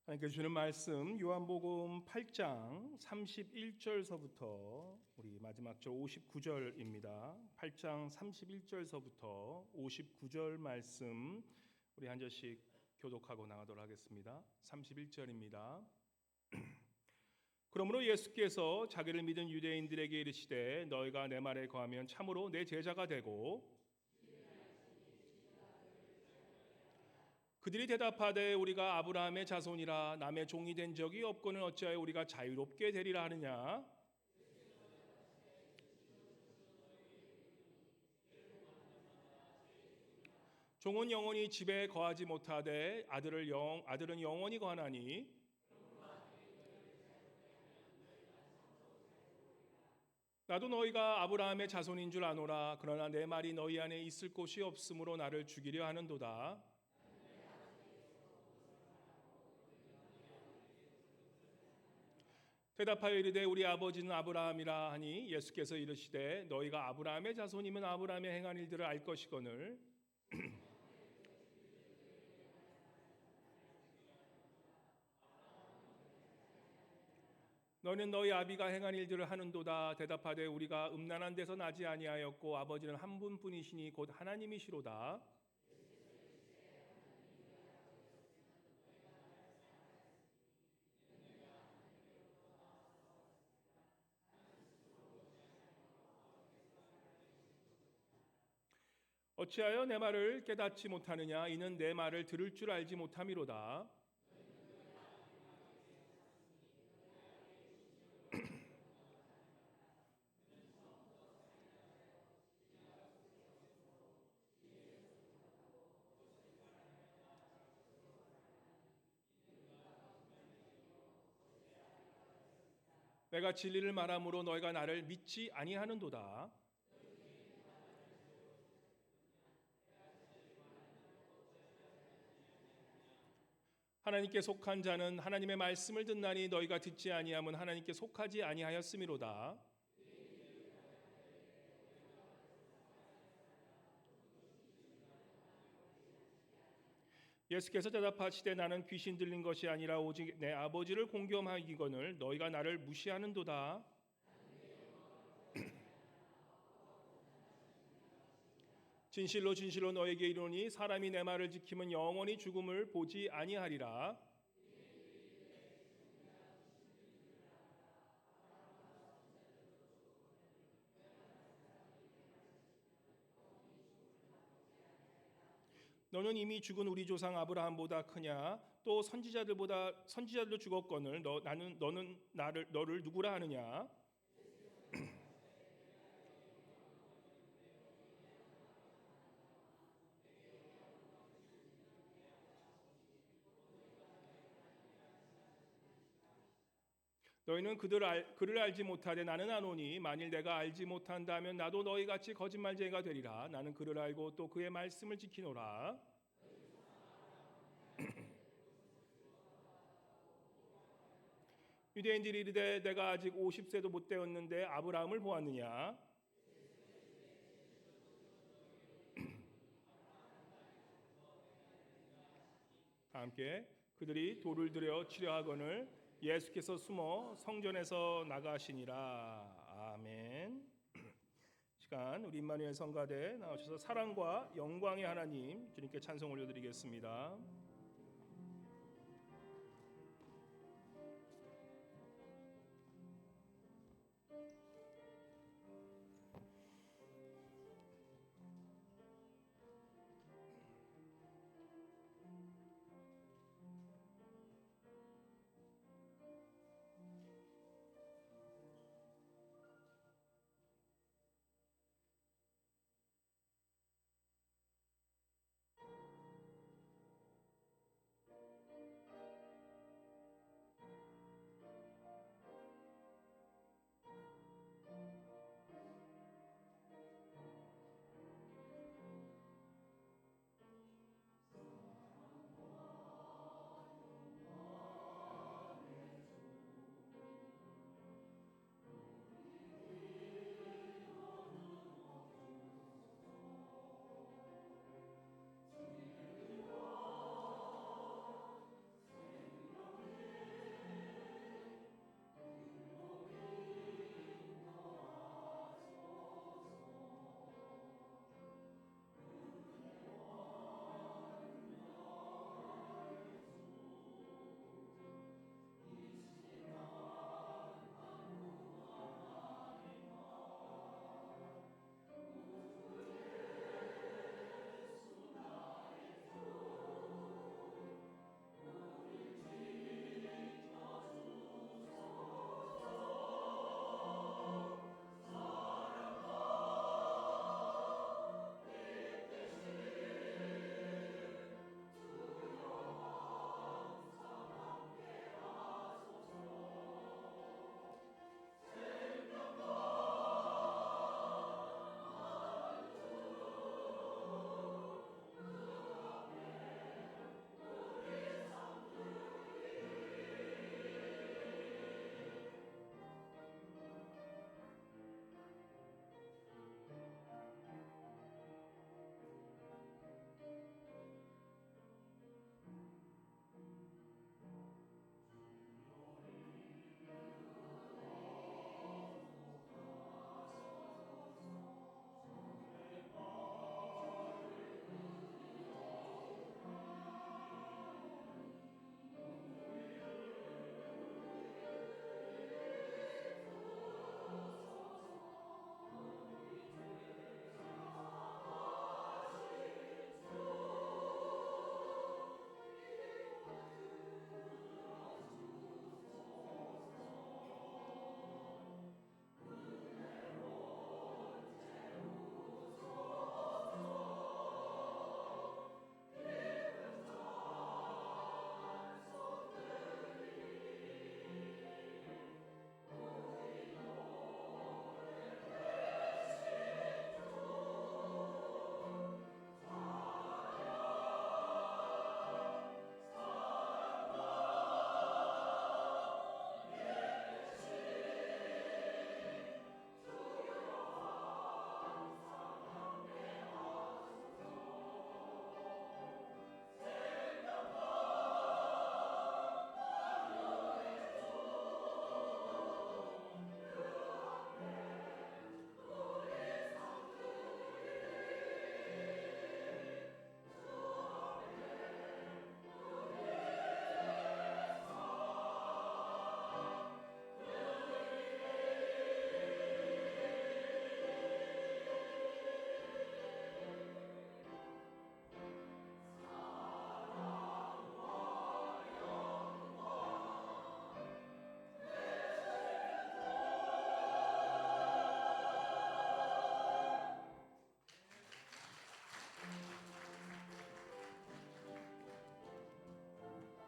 하나님께 주시는 말씀 요한복음 8장 31절서부터 우리 마지막 절 59절입니다. 8장 31절서부터 59절 말씀 우리 한 절씩 교독하고 나가도록 하겠습니다. 31절입니다. 그러므로 예수께서 자기를 믿은 유대인들에게 이르시되 너희가 내 말에 거하면 참으로 내 제자가 되고 그들이 대답하되 우리가 아브라함의 자손이라 남의 종이 된 적이 없고는 어찌하여 우리가 자유롭게 되리라 하느냐. 종은 영원히 집에 거하지 못하되 아들은 영원히 거하나니 나도 너희가 아브라함의 자손인 줄 아노라. 그러나 내 말이 너희 안에 있을 곳이 없으므로 나를 죽이려 하는도다. 대답하여 이르되 우리 아버지는 아브라함이라 하니 예수께서 이르시되 너희가 아브라함의 자손이면 아브라함의 행한 일들을 알 것이거늘 너는 너희 아비가 행한 일들을 하는도다. 대답하되 우리가 음란한 데서 나지 아니하였고 아버지는 한 분뿐이시니 곧 하나님이시로다. 어찌하여 내 말을 깨닫지 못하느냐. 이는 내 말을 들을 줄 알지 못함이로다. 내가 진리를 말함으로 너희가 나를 믿지 아니하는도다. 하나님께 속한 자는 하나님의 말씀을 듣나니 너희가 듣지 아니함은 하나님께 속하지 아니하였음이로다. 예수께서 대답하시되 나는 귀신 들린 것이 아니라 오직 내 아버지를 공경하기거늘 너희가 나를 무시하는도다. 진실로 진실로 너에게 이르노니 사람이 내 말을 지키면 영원히 죽음을 보지 아니하리라. 너는 이미 죽은 우리 조상 아브라함보다 크냐? 또 선지자들도 죽었거늘 너는 너를 누구라 하느냐? 너희는 그를 알지 못하되 나는 아노니 만일 내가 알지 못한다면 나도 너희같이 거짓말쟁이가 되리라. 나는 그를 알고 또 그의 말씀을 지키노라. 유대인들이 이르되 내가 아직 50세도 못 되었는데 아브라함을 보았느냐? 함께 그들이 돌을 들여 치려 하거늘 예수께서 숨어 성전에서 나가시니라. 아멘. 시간 우리 임마누엘 성가대 나오셔서 사랑과 영광의 하나님 주님께 찬송 올려드리겠습니다.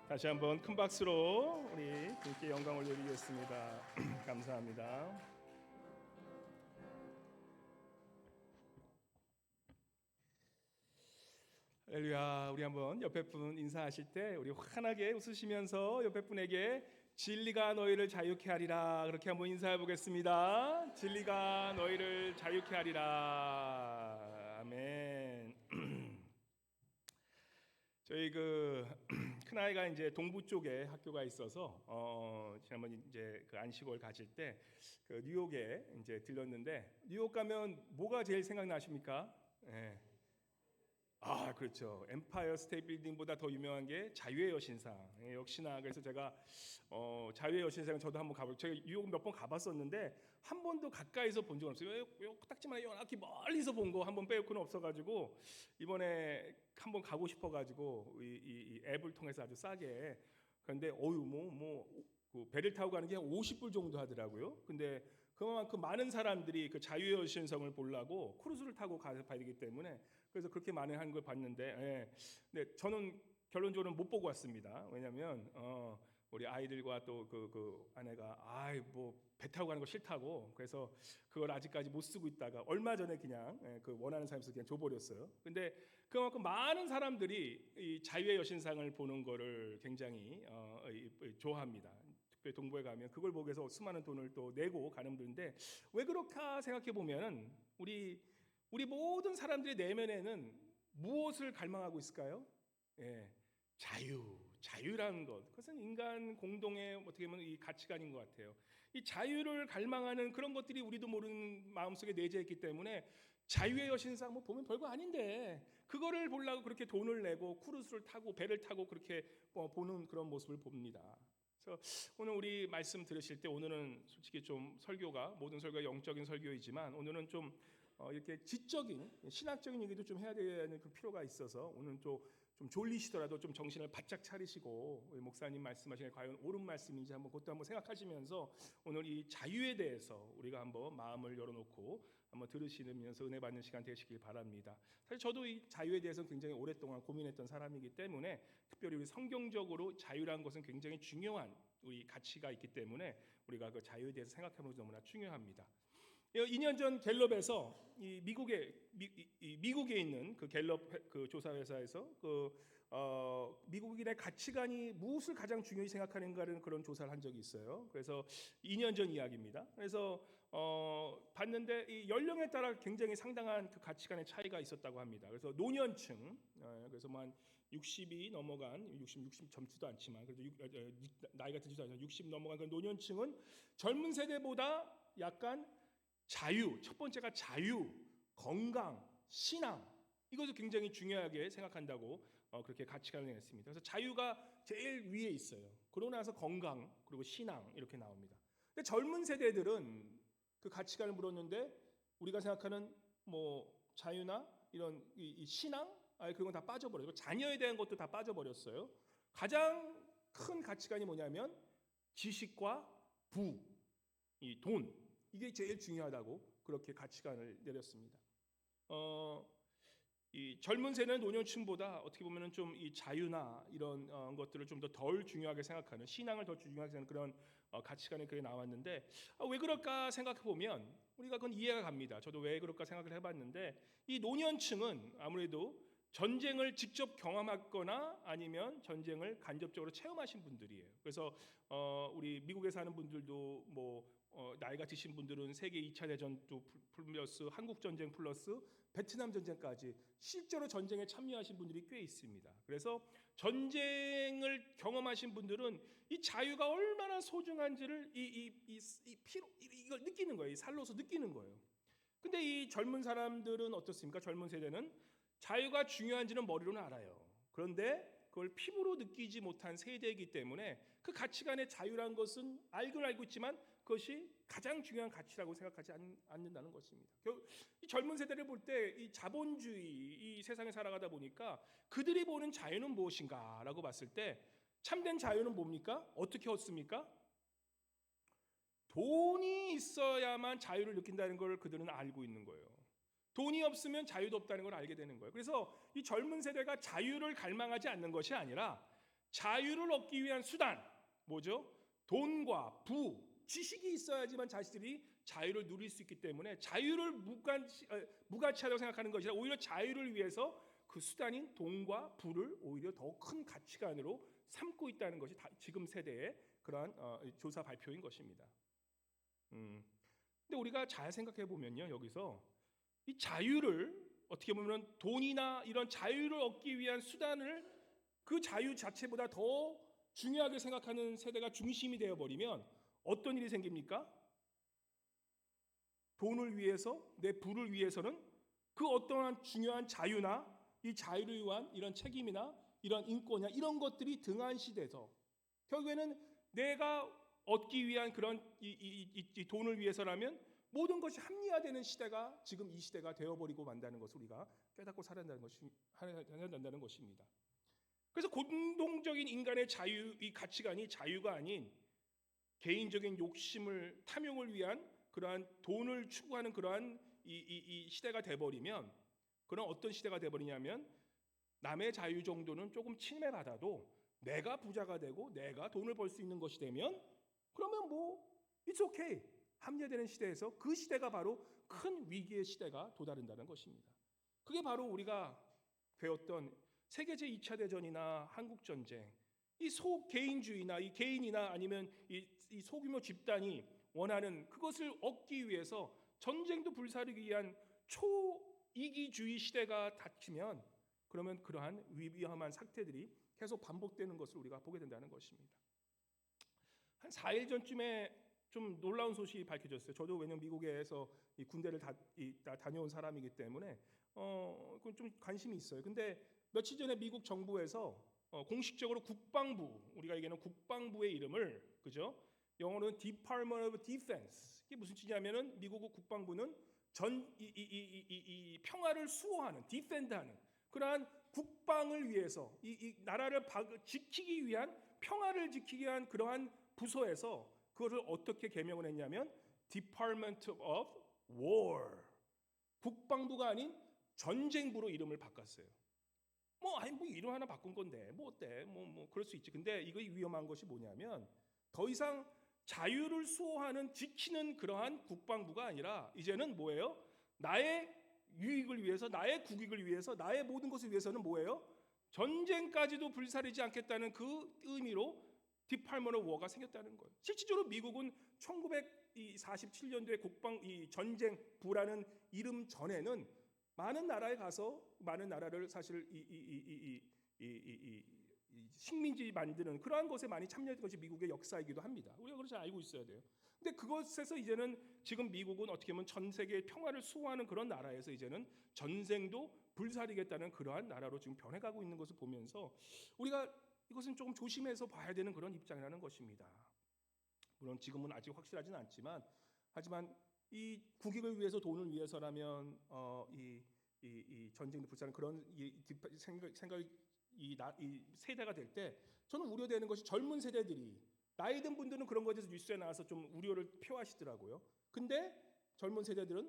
다시 한번 큰 박수로 우리 주님께 영광 올려드리겠습니다. 감사합니다. 할렐루야. 우리 한번 옆에 분 인사하실 때 우리 환하게 웃으시면서 옆에 분에게 진리가 너희를 자유케 하리라 그렇게 한번 인사해 보겠습니다. 진리가 너희를 자유케 하리라. 아멘. 저희 큰아이가 이제 동부 쪽에 학교가 있어서 지난번 이제 그 안식월 가실 때 그 뉴욕에 이제 들렸는데 뉴욕 가면 뭐가 제일 생각나십니까? 예. 아, 그렇죠. 엠파이어 스테이트 빌딩보다 더 유명한 게 자유의 여신상. 예, 역시나 그래서 제가 자유의 여신상 저도 한번 가볼. 제가 뉴욕 몇 번 가봤었는데 한 번도 가까이서 본 적은 없어요. 요 딱지만 요렇게 멀리서 본 거 한 번 빼고는 없어가지고 이번에 한번 가고 싶어가지고 이 앱을 통해서 아주 싸게. 그런데 그 배를 타고 가는 게 50불 정도 하더라고요. 근데 그만큼 많은 사람들이 그 자유의 여신성을 보려고 크루즈를 타고 가서 봐야 되기 때문에 그래서 그렇게 많이 하는 걸 봤는데, 예. 근데 저는 결론적으로 못 보고 왔습니다. 왜냐하면 우리 아이들과 또 그 아내가 뭐 배 타고 가는 거 싫다고 그래서 그걸 아직까지 못 쓰고 있다가 얼마 전에 그냥 그 원하는 사람에서 그냥 줘버렸어요. 근데 그만큼 많은 사람들이 이 자유의 여신상을 보는 거를 굉장히 좋아합니다. 특별히 동부에 가면 그걸 보기 위해서 수많은 돈을 또 내고 가는 분인데 왜 그렇까 생각해 보면은 우리 모든 사람들의 내면에는 무엇을 갈망하고 있을까요? 예, 자유라는 것. 그것은 인간 공동의 어떻게 보면 이 가치관인 것 같아요. 이 자유를 갈망하는 그런 것들이 우리도 모르는 마음속에 내재해 있기 때문에 자유의 여신상 뭐 보면 별거 아닌데 그거를 보려고 그렇게 돈을 내고 크루즈를 타고 배를 타고 그렇게 보는 그런 모습을 봅니다. 그래서 오늘 우리 말씀 들으실 때 오늘은 솔직히 좀 설교가 모든 설교가 영적인 설교이지만 오늘은 좀 이렇게 지적인 신학적인 얘기도 좀 해야 되는 그 필요가 있어서 오늘 좀 졸리시더라도 좀 정신을 바짝 차리시고 우리 목사님 말씀하신 게 과연 옳은 말씀인지 한번 그것도 한번 생각하시면서 오늘 이 자유에 대해서 우리가 한번 마음을 열어놓고 한번 들으시면서 은혜 받는 시간 되시길 바랍니다. 사실 저도 이 자유에 대해서 굉장히 오랫동안 고민했던 사람이기 때문에 특별히 우리 성경적으로 자유라는 것은 굉장히 중요한 우리 가치가 있기 때문에 우리가 그 자유에 대해서 생각하는 것이 너무나 중요합니다. 2년 전 갤럽에서 이 미국에 있는 그 갤럽 그 조사 회사에서 미국인의 가치관이 무엇을 가장 중요히 생각하는가라는 그런 조사를 한 적이 있어요. 그래서 2년 전 이야기입니다. 그래서 봤는데 이 연령에 따라 굉장히 상당한 그 가치관의 차이가 있었다고 합니다. 그래서 노년층, 그래서 뭐 한 60이 넘어간 60 젊지도 않지만 그래도 나이가 들지도 않지만 60 넘어간 그 노년층은 젊은 세대보다 약간 자유, 첫 번째가 자유, 건강, 신앙 이것을 굉장히 중요하게 생각한다고 그렇게 가치관을 냈습니다. 그래서 자유가 제일 위에 있어요. 그러고 나서 건강 그리고 신앙 이렇게 나옵니다. 근데 젊은 세대들은 그 가치관을 물었는데 우리가 생각하는 뭐 자유나 이런 이 신앙 그런 건 다 빠져버려요. 자녀에 대한 것도 다 빠져버렸어요. 가장 큰 가치관이 뭐냐면 지식과 부, 이 돈 이게 제일 중요하다고 그렇게 가치관을 내렸습니다. 이 젊은 세대는 노년층보다 어떻게 보면은 좀 이 자유나 이런 것들을 좀 더 덜 중요하게 생각하는 신앙을 더 중요하게 생각하는 그런 가치관이 그게 나왔는데 왜 그럴까 생각해 보면 우리가 그건 이해가 갑니다. 저도 왜 그럴까 생각을 해봤는데 이 노년층은 아무래도 전쟁을 직접 경험했거나 아니면 전쟁을 간접적으로 체험하신 분들이에요. 그래서 우리 미국에 사는 분들도 뭐 나이가 드신 분들은 세계 2차 대전도 플러스 한국 전쟁 플러스 베트남 전쟁까지 실제로 전쟁에 참여하신 분들이 꽤 있습니다. 그래서 전쟁을 경험하신 분들은 이 자유가 얼마나 소중한지를 이걸 느끼는 거예요. 이 살로서 느끼는 거예요. 근데 이 젊은 사람들은 어떻습니까? 젊은 세대는 자유가 중요한지는 머리로는 알아요. 그런데 그걸 피부로 느끼지 못한 세대이기 때문에 그 가치관의 자유란 것은 알고 있지만 그것이 가장 중요한 가치라고 생각하지 않는다는 것입니다. 이 젊은 세대를 볼 때 이 자본주의 이 세상에 살아가다 보니까 그들이 보는 자유는 무엇인가라고 봤을 때 참된 자유는 뭡니까? 어떻게 얻습니까? 돈이 있어야만 자유를 느낀다는 걸 그들은 알고 있는 거예요. 돈이 없으면 자유도 없다는 걸 알게 되는 거예요. 그래서 이 젊은 세대가 자유를 갈망하지 않는 것이 아니라 자유를 얻기 위한 수단 뭐죠? 돈과 부, 지식이 있어야지만 자신들이 자유를 누릴 수 있기 때문에 자유를 무가치하다고 생각하는 것이 아니라 오히려 자유를 위해서 그 수단인 돈과 부를 오히려 더 큰 가치관으로 삼고 있다는 것이 지금 세대의 그러한 조사 발표인 것입니다. 근데 우리가 잘 생각해 보면요, 여기서 이 자유를 어떻게 보면 돈이나 이런 자유를 얻기 위한 수단을 그 자유 자체보다 더 중요하게 생각하는 세대가 중심이 되어 버리면 어떤 일이 생깁니까? 돈을 위해서, 내 부를 위해서는 그 어떠한 중요한 자유나 이 자유를 위한 이런 책임이나 이런 인권이나 이런 것들이 등한시돼서 결국에는 내가 얻기 위한 그런 이 돈을 위해서라면 모든 것이 합리화되는 시대가 지금 이 시대가 되어버리고 만다는 것을 우리가 깨닫고 살아야 한다는 것입니다. 그래서 공동적인 인간의 자유, 이 가치관이 자유가 아닌 개인적인 욕심을 탐욕을 위한 그러한 돈을 추구하는 그러한 이 시대가 돼버리면 그런 어떤 시대가 돼버리냐면 남의 자유 정도는 조금 침해받아도 내가 부자가 되고 내가 돈을 벌 수 있는 것이 되면 그러면 뭐 it's okay 합리화되는 시대에서 그 시대가 바로 큰 위기의 시대가 도다른다는 것입니다. 그게 바로 우리가 배웠던 세계 제2차 대전이나 한국 전쟁, 이 소개인주의나 이 개인이나 아니면 이 소규모 집단이 원하는 그것을 얻기 위해서 전쟁도 불사르기 위한 초이기주의 시대가 닥치면 그러면 그러한 위험한 사태들이 계속 반복되는 것을 우리가 보게 된다는 것입니다. 한 4일 전쯤에 좀 놀라운 소식이 밝혀졌어요. 저도 왜냐면 미국에서 이 군대를 다녀온 사람이기 때문에 그건 좀 관심이 있어요. 근데 며칠 전에 미국 정부에서 공식적으로 국방부, 우리가 얘기하는 국방부의 이름을 그죠? 영어로는 Department of Defense. 이게 무슨 뜻이냐면은 미국 국방부는 이 평화를 수호하는, 디펜드하는 그러한 국방을 위해서 이 나라를 지키기 위한 평화를 지키기 위한 그러한 부서에서 그것을 어떻게 개명을 했냐면 Department of War. 국방부가 아닌 전쟁부로 이름을 바꿨어요. 뭐 이름 하나 바꾼 건데 뭐 어때? 뭐 그럴 수 있지. 근데 이거 위험한 것이 뭐냐면 더 이상 자유를 수호하는 지키는 그러한 국방부가 아니라 이제는 뭐예요? 나의 유익을 위해서, 나의 국익을 위해서, 나의 모든 것을 위해서는 뭐예요? 전쟁까지도 불사르지 않겠다는 그 의미로 디팔먼트 오브 워가 생겼다는 거예요. 실질적으로 미국은 1947년도에 국방 이 전쟁부라는 이름 전에는 많은 나라에 가서 많은 나라를 사실 식민지 만드는 그러한 것에 많이 참여했던 것이 미국의 역사이기도 합니다. 우리가 그걸 잘 알고 있어야 돼요. 근데 그것에서 이제는 지금 미국은 어떻게 보면 전 세계의 평화를 수호하는 그런 나라에서 이제는 전쟁도 불사르겠다는 그러한 나라로 지금 변해가고 있는 것을 보면서 우리가 이것은 조금 조심해서 봐야 되는 그런 입장이라는 것입니다. 물론 지금은 아직 확실하지는 않지만 하지만 이 국익을 위해서 돈을 위해서라면 이 전쟁도 불사르는 그런 생각이 이 세대가 될 때 저는 우려되는 것이 젊은 세대들이 나이 든 분들은 그런 것에 대해서 뉴스에 나와서 좀 우려를 표하시더라고요. 근데 젊은 세대들은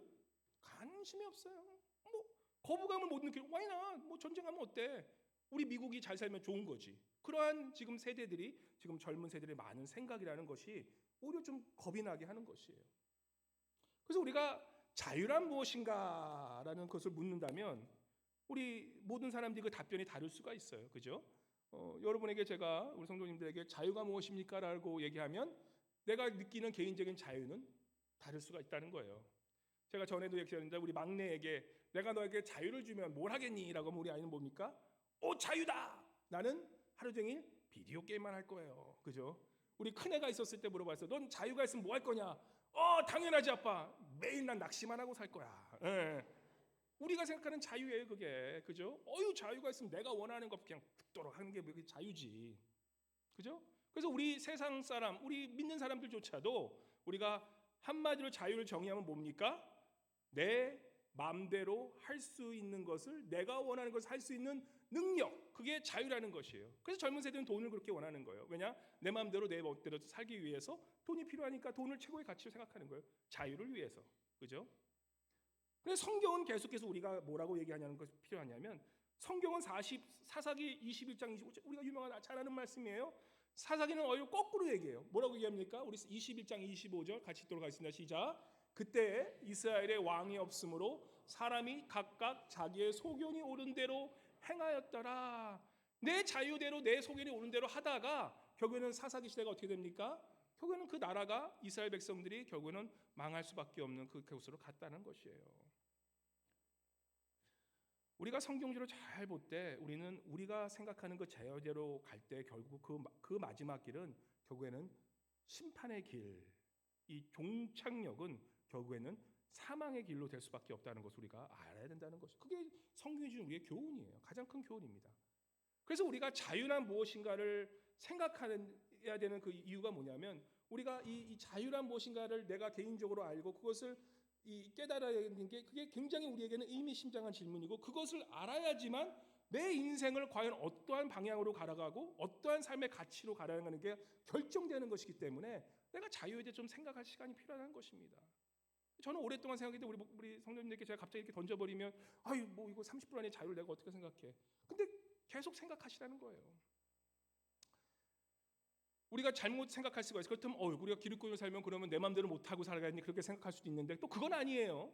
관심이 없어요. 뭐 거부감을 못 느끼고 why not? 뭐 전쟁하면 어때? 우리 미국이 잘 살면 좋은 거지. 그러한 지금 세대들이 지금 젊은 세대들의 많은 생각이라는 것이 오히려 좀 겁이 나게 하는 것이에요. 그래서 우리가 자유란 무엇인가라는 것을 묻는다면 우리 모든 사람들이 그 답변이 다를 수가 있어요. 그죠? 여러분에게 제가 우리 성도님들에게 자유가 무엇입니까? 라고 얘기하면 내가 느끼는 개인적인 자유는 다를 수가 있다는 거예요. 제가 전에도 얘기했는데 우리 막내에게 내가 너에게 자유를 주면 뭘 하겠니? 라고 하면 우리 아이는 뭡니까? 자유다! 나는 하루 종일 비디오 게임만 할 거예요. 그죠? 우리 큰애가 있었을 때 물어봤어요. 넌 자유가 있으면 뭐 할 거냐? 당연하지 아빠. 매일 난 낚시만 하고 살 거야. 예. 우리가 생각하는 자유예요, 그게. 그죠? 자유가 있으면 내가 원하는 것 그냥 듣도록 하는 게 자유지. 그죠? 그래서 우리 세상 사람, 우리 믿는 사람들조차도 우리가 한마디로 자유를 정의하면 뭡니까? 내 마음대로 할 수 있는 것을 내가 원하는 것을 할 수 있는 능력, 그게 자유라는 것이에요. 그래서 젊은 세대는 돈을 그렇게 원하는 거예요. 왜냐? 내 마음대로 내 멋대로 살기 위해서 돈이 필요하니까 돈을 최고의 가치로 생각하는 거예요. 자유를 위해서. 그죠? 그래서 성경은 계속해서 우리가 뭐라고 얘기하냐는 것이 필요하냐면 성경은 사사기 21장 25절 우리가 유명한 잘 아는 말씀이에요. 사사기는 오히려 거꾸로 얘기해요. 뭐라고 얘기합니까? 우리 21장 25절 같이 읽도록 하겠습니다. 시작. 그때 이스라엘의 왕이 없으므로 사람이 각각 자기의 소견이 옳은 대로 행하였더라. 내 자유대로 내 소견이 옳은 대로 하다가 결국에는 사사기 시대가 어떻게 됩니까? 결국에는 그 나라가 이스라엘 백성들이 결국에는 망할 수밖에 없는 그 곳으로 갔다는 것이에요. 우리가 성경적으로 잘 볼 때 우리는 우리가 생각하는 그 자유대로 갈 때 결국 그 마지막 길은 결국에는 심판의 길, 이 종착역은 결국에는 사망의 길로 될 수밖에 없다는 것을 우리가 알아야 된다는 것이죠. 그게 성경이 주는 우리의 교훈이에요. 가장 큰 교훈입니다. 그래서 우리가 자유란 무엇인가를 생각해야 되는 그 이유가 뭐냐면 우리가 이 자유란 무엇인가를 내가 개인적으로 알고 그것을 깨달아야 되는 게 그게 굉장히 우리에게는 의미심장한 질문이고 그것을 알아야지만 내 인생을 과연 어떠한 방향으로 가라가고 어떠한 삶의 가치로 가라가는 게 결정되는 것이기 때문에 내가 자유에 대해 좀 생각할 시간이 필요한 것입니다. 저는 오랫동안 생각했는데 우리 성도님들께 제가 갑자기 이렇게 던져버리면 아유 뭐 이거 30분 안에 자유를 내가 어떻게 생각해? 근데 계속 생각하시라는 거예요. 우리가 잘못 생각할 수가 있어요. 그렇다면 우리가 기득권을 살면 그러면 내 마음대로 못하고 살아야겠니? 그렇게 생각할 수도 있는데 또 그건 아니에요.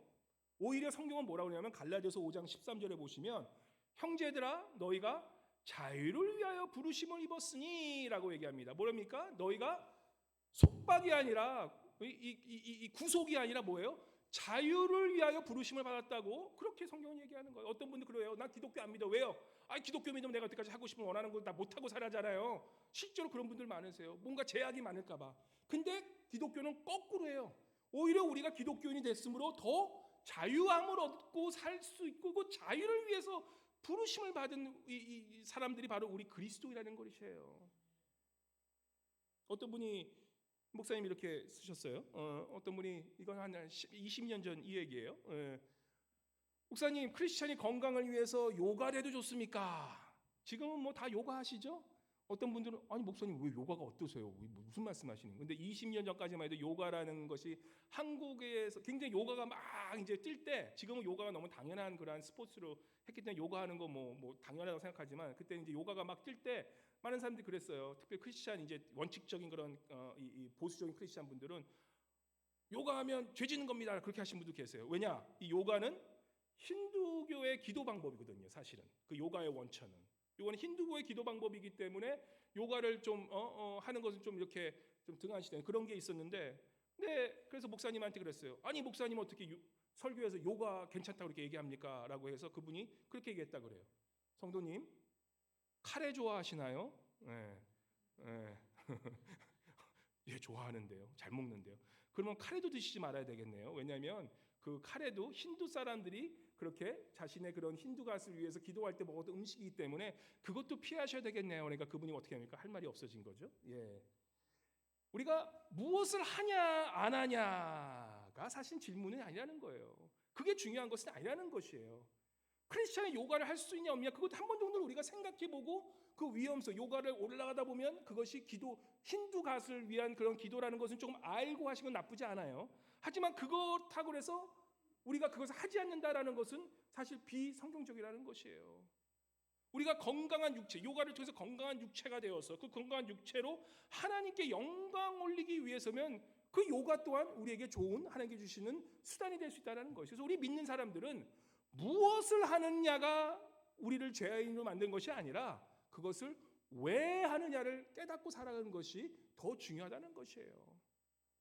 오히려 성경은 뭐라고 그러냐면 갈라디아서 5장 13절에 보시면 형제들아 너희가 자유를 위하여 부르심을 입었으니 라고 얘기합니다. 뭐랍니까? 너희가 속박이 아니라 이 구속이 아니라 뭐예요? 자유를 위하여 부르심을 받았다고 그렇게 성경은 얘기하는 거예요. 어떤 분들 그래요. 난 기독교 안 믿어. 왜요? 기독교 믿으면 내가 어디까지 하고 싶으면 원하는 거 다 못하고 살아잖아요. 실제로 그런 분들 많으세요. 뭔가 제약이 많을까 봐. 근데 기독교는 거꾸로 해요. 오히려 우리가 기독교인이 됐으므로 더 자유함을 얻고 살 수 있고 그 자유를 위해서 부르심을 받은 이 사람들이 바로 우리 그리스도인이라는 것이에요. 어떤 분이 목사님 이렇게 쓰셨어요. 어떤 분이 이건 한 20년 전 이 얘기예요. 목사님 크리스찬이 건강을 위해서 요가를 해도 좋습니까? 지금은 뭐 다 요가 하시죠? 어떤 분들은 아니 목사님 왜 요가가 어떠세요? 무슨 말씀하시는 거예요? 근데 20년 전까지만 해도 요가라는 것이 한국에서 굉장히 요가가 막 이제 뜰 때 지금은 요가가 너무 당연한 그러한 스포츠로 했기 때문에 요가하는 거 뭐 당연하다고 생각하지만 그때 이제 요가가 막 뜰 때 많은 사람들이 그랬어요. 특별히 크리스찬 이제 원칙적인 그런 이 보수적인 크리스찬 분들은 요가하면 죄 짓는 겁니다. 그렇게 하신 분도 계세요. 왜냐? 이 요가는 힌두교의 기도 방법이거든요. 사실은 그 요가의 원천은 이거는 힌두교의 기도 방법이기 때문에 요가를 좀 하는 것은 좀 이렇게 좀 등한시되는 그런 게 있었는데, 근데 그래서 목사님한테 그랬어요. 아니 목사님 어떻게 설교에서 요가 괜찮다고 그렇게 얘기합니까? 라고 해서 그분이 그렇게 얘기했다 그래요. 성도님 카레 좋아하시나요? 네. 네. 예, 좋아하는데요. 잘 먹는데요. 그러면 카레도 드시지 말아야 되겠네요. 왜냐하면 그 카레도 힌두 사람들이 그렇게 자신의 그런 힌두 갓을 위해서 기도할 때 먹었던 음식이기 때문에 그것도 피하셔야 되겠네요. 그러니까 그분이 어떻게 합니까? 할 말이 없어진 거죠. 예. 우리가 무엇을 하냐 안 하냐가 사실 질문이 아니라는 거예요. 그게 중요한 것은 아니라는 것이에요. 크리스찬이 요가를 할 수 있냐 없냐 그것도 한 번 정도는 우리가 생각해보고 그 위험성 요가를 올라가다 보면 그것이 기도 힌두 갓을 위한 그런 기도라는 것은 조금 알고 하시면 나쁘지 않아요. 하지만 그렇다고 해서 우리가 그것을 하지 않는다라는 것은 사실 비성경적이라는 것이에요. 우리가 건강한 육체, 요가를 통해서 건강한 육체가 되어서 그 건강한 육체로 하나님께 영광 올리기 위해서면 그 요가 또한 우리에게 좋은 하나님께 주시는 수단이 될 수 있다는 것이죠. 그래서 우리 믿는 사람들은 무엇을 하느냐가 우리를 죄인으로 만든 것이 아니라 그것을 왜 하느냐를 깨닫고 살아가는 것이 더 중요하다는 것이에요.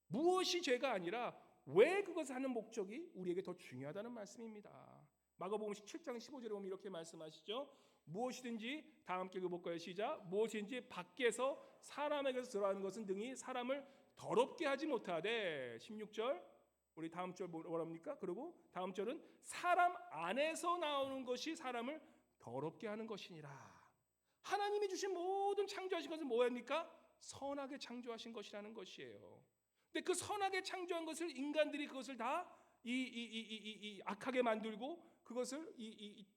무엇이 죄가 아니라 왜 그것을 하는 목적이 우리에게 더 중요하다는 말씀입니다. 마가복음 7장 15절에 보면 이렇게 말씀하시죠. 무엇이든지 다 함께 읽어볼까요? 시작. 무엇이든지 밖에서 사람에게서 들어가는 것은 등이 사람을 더럽게 하지 못하되 16절 우리 다음 절 뭐랍니까? 그리고 다음 절은 사람 안에서 나오는 것이 사람을 더럽게 하는 것이니라. 하나님이 주신 모든 창조하신 것은 뭐입니까? 선하게 창조하신 것이라는 것이에요. 근데 그 선하게 창조한 것을 인간들이 그것을 다 악하게 만들고 그것을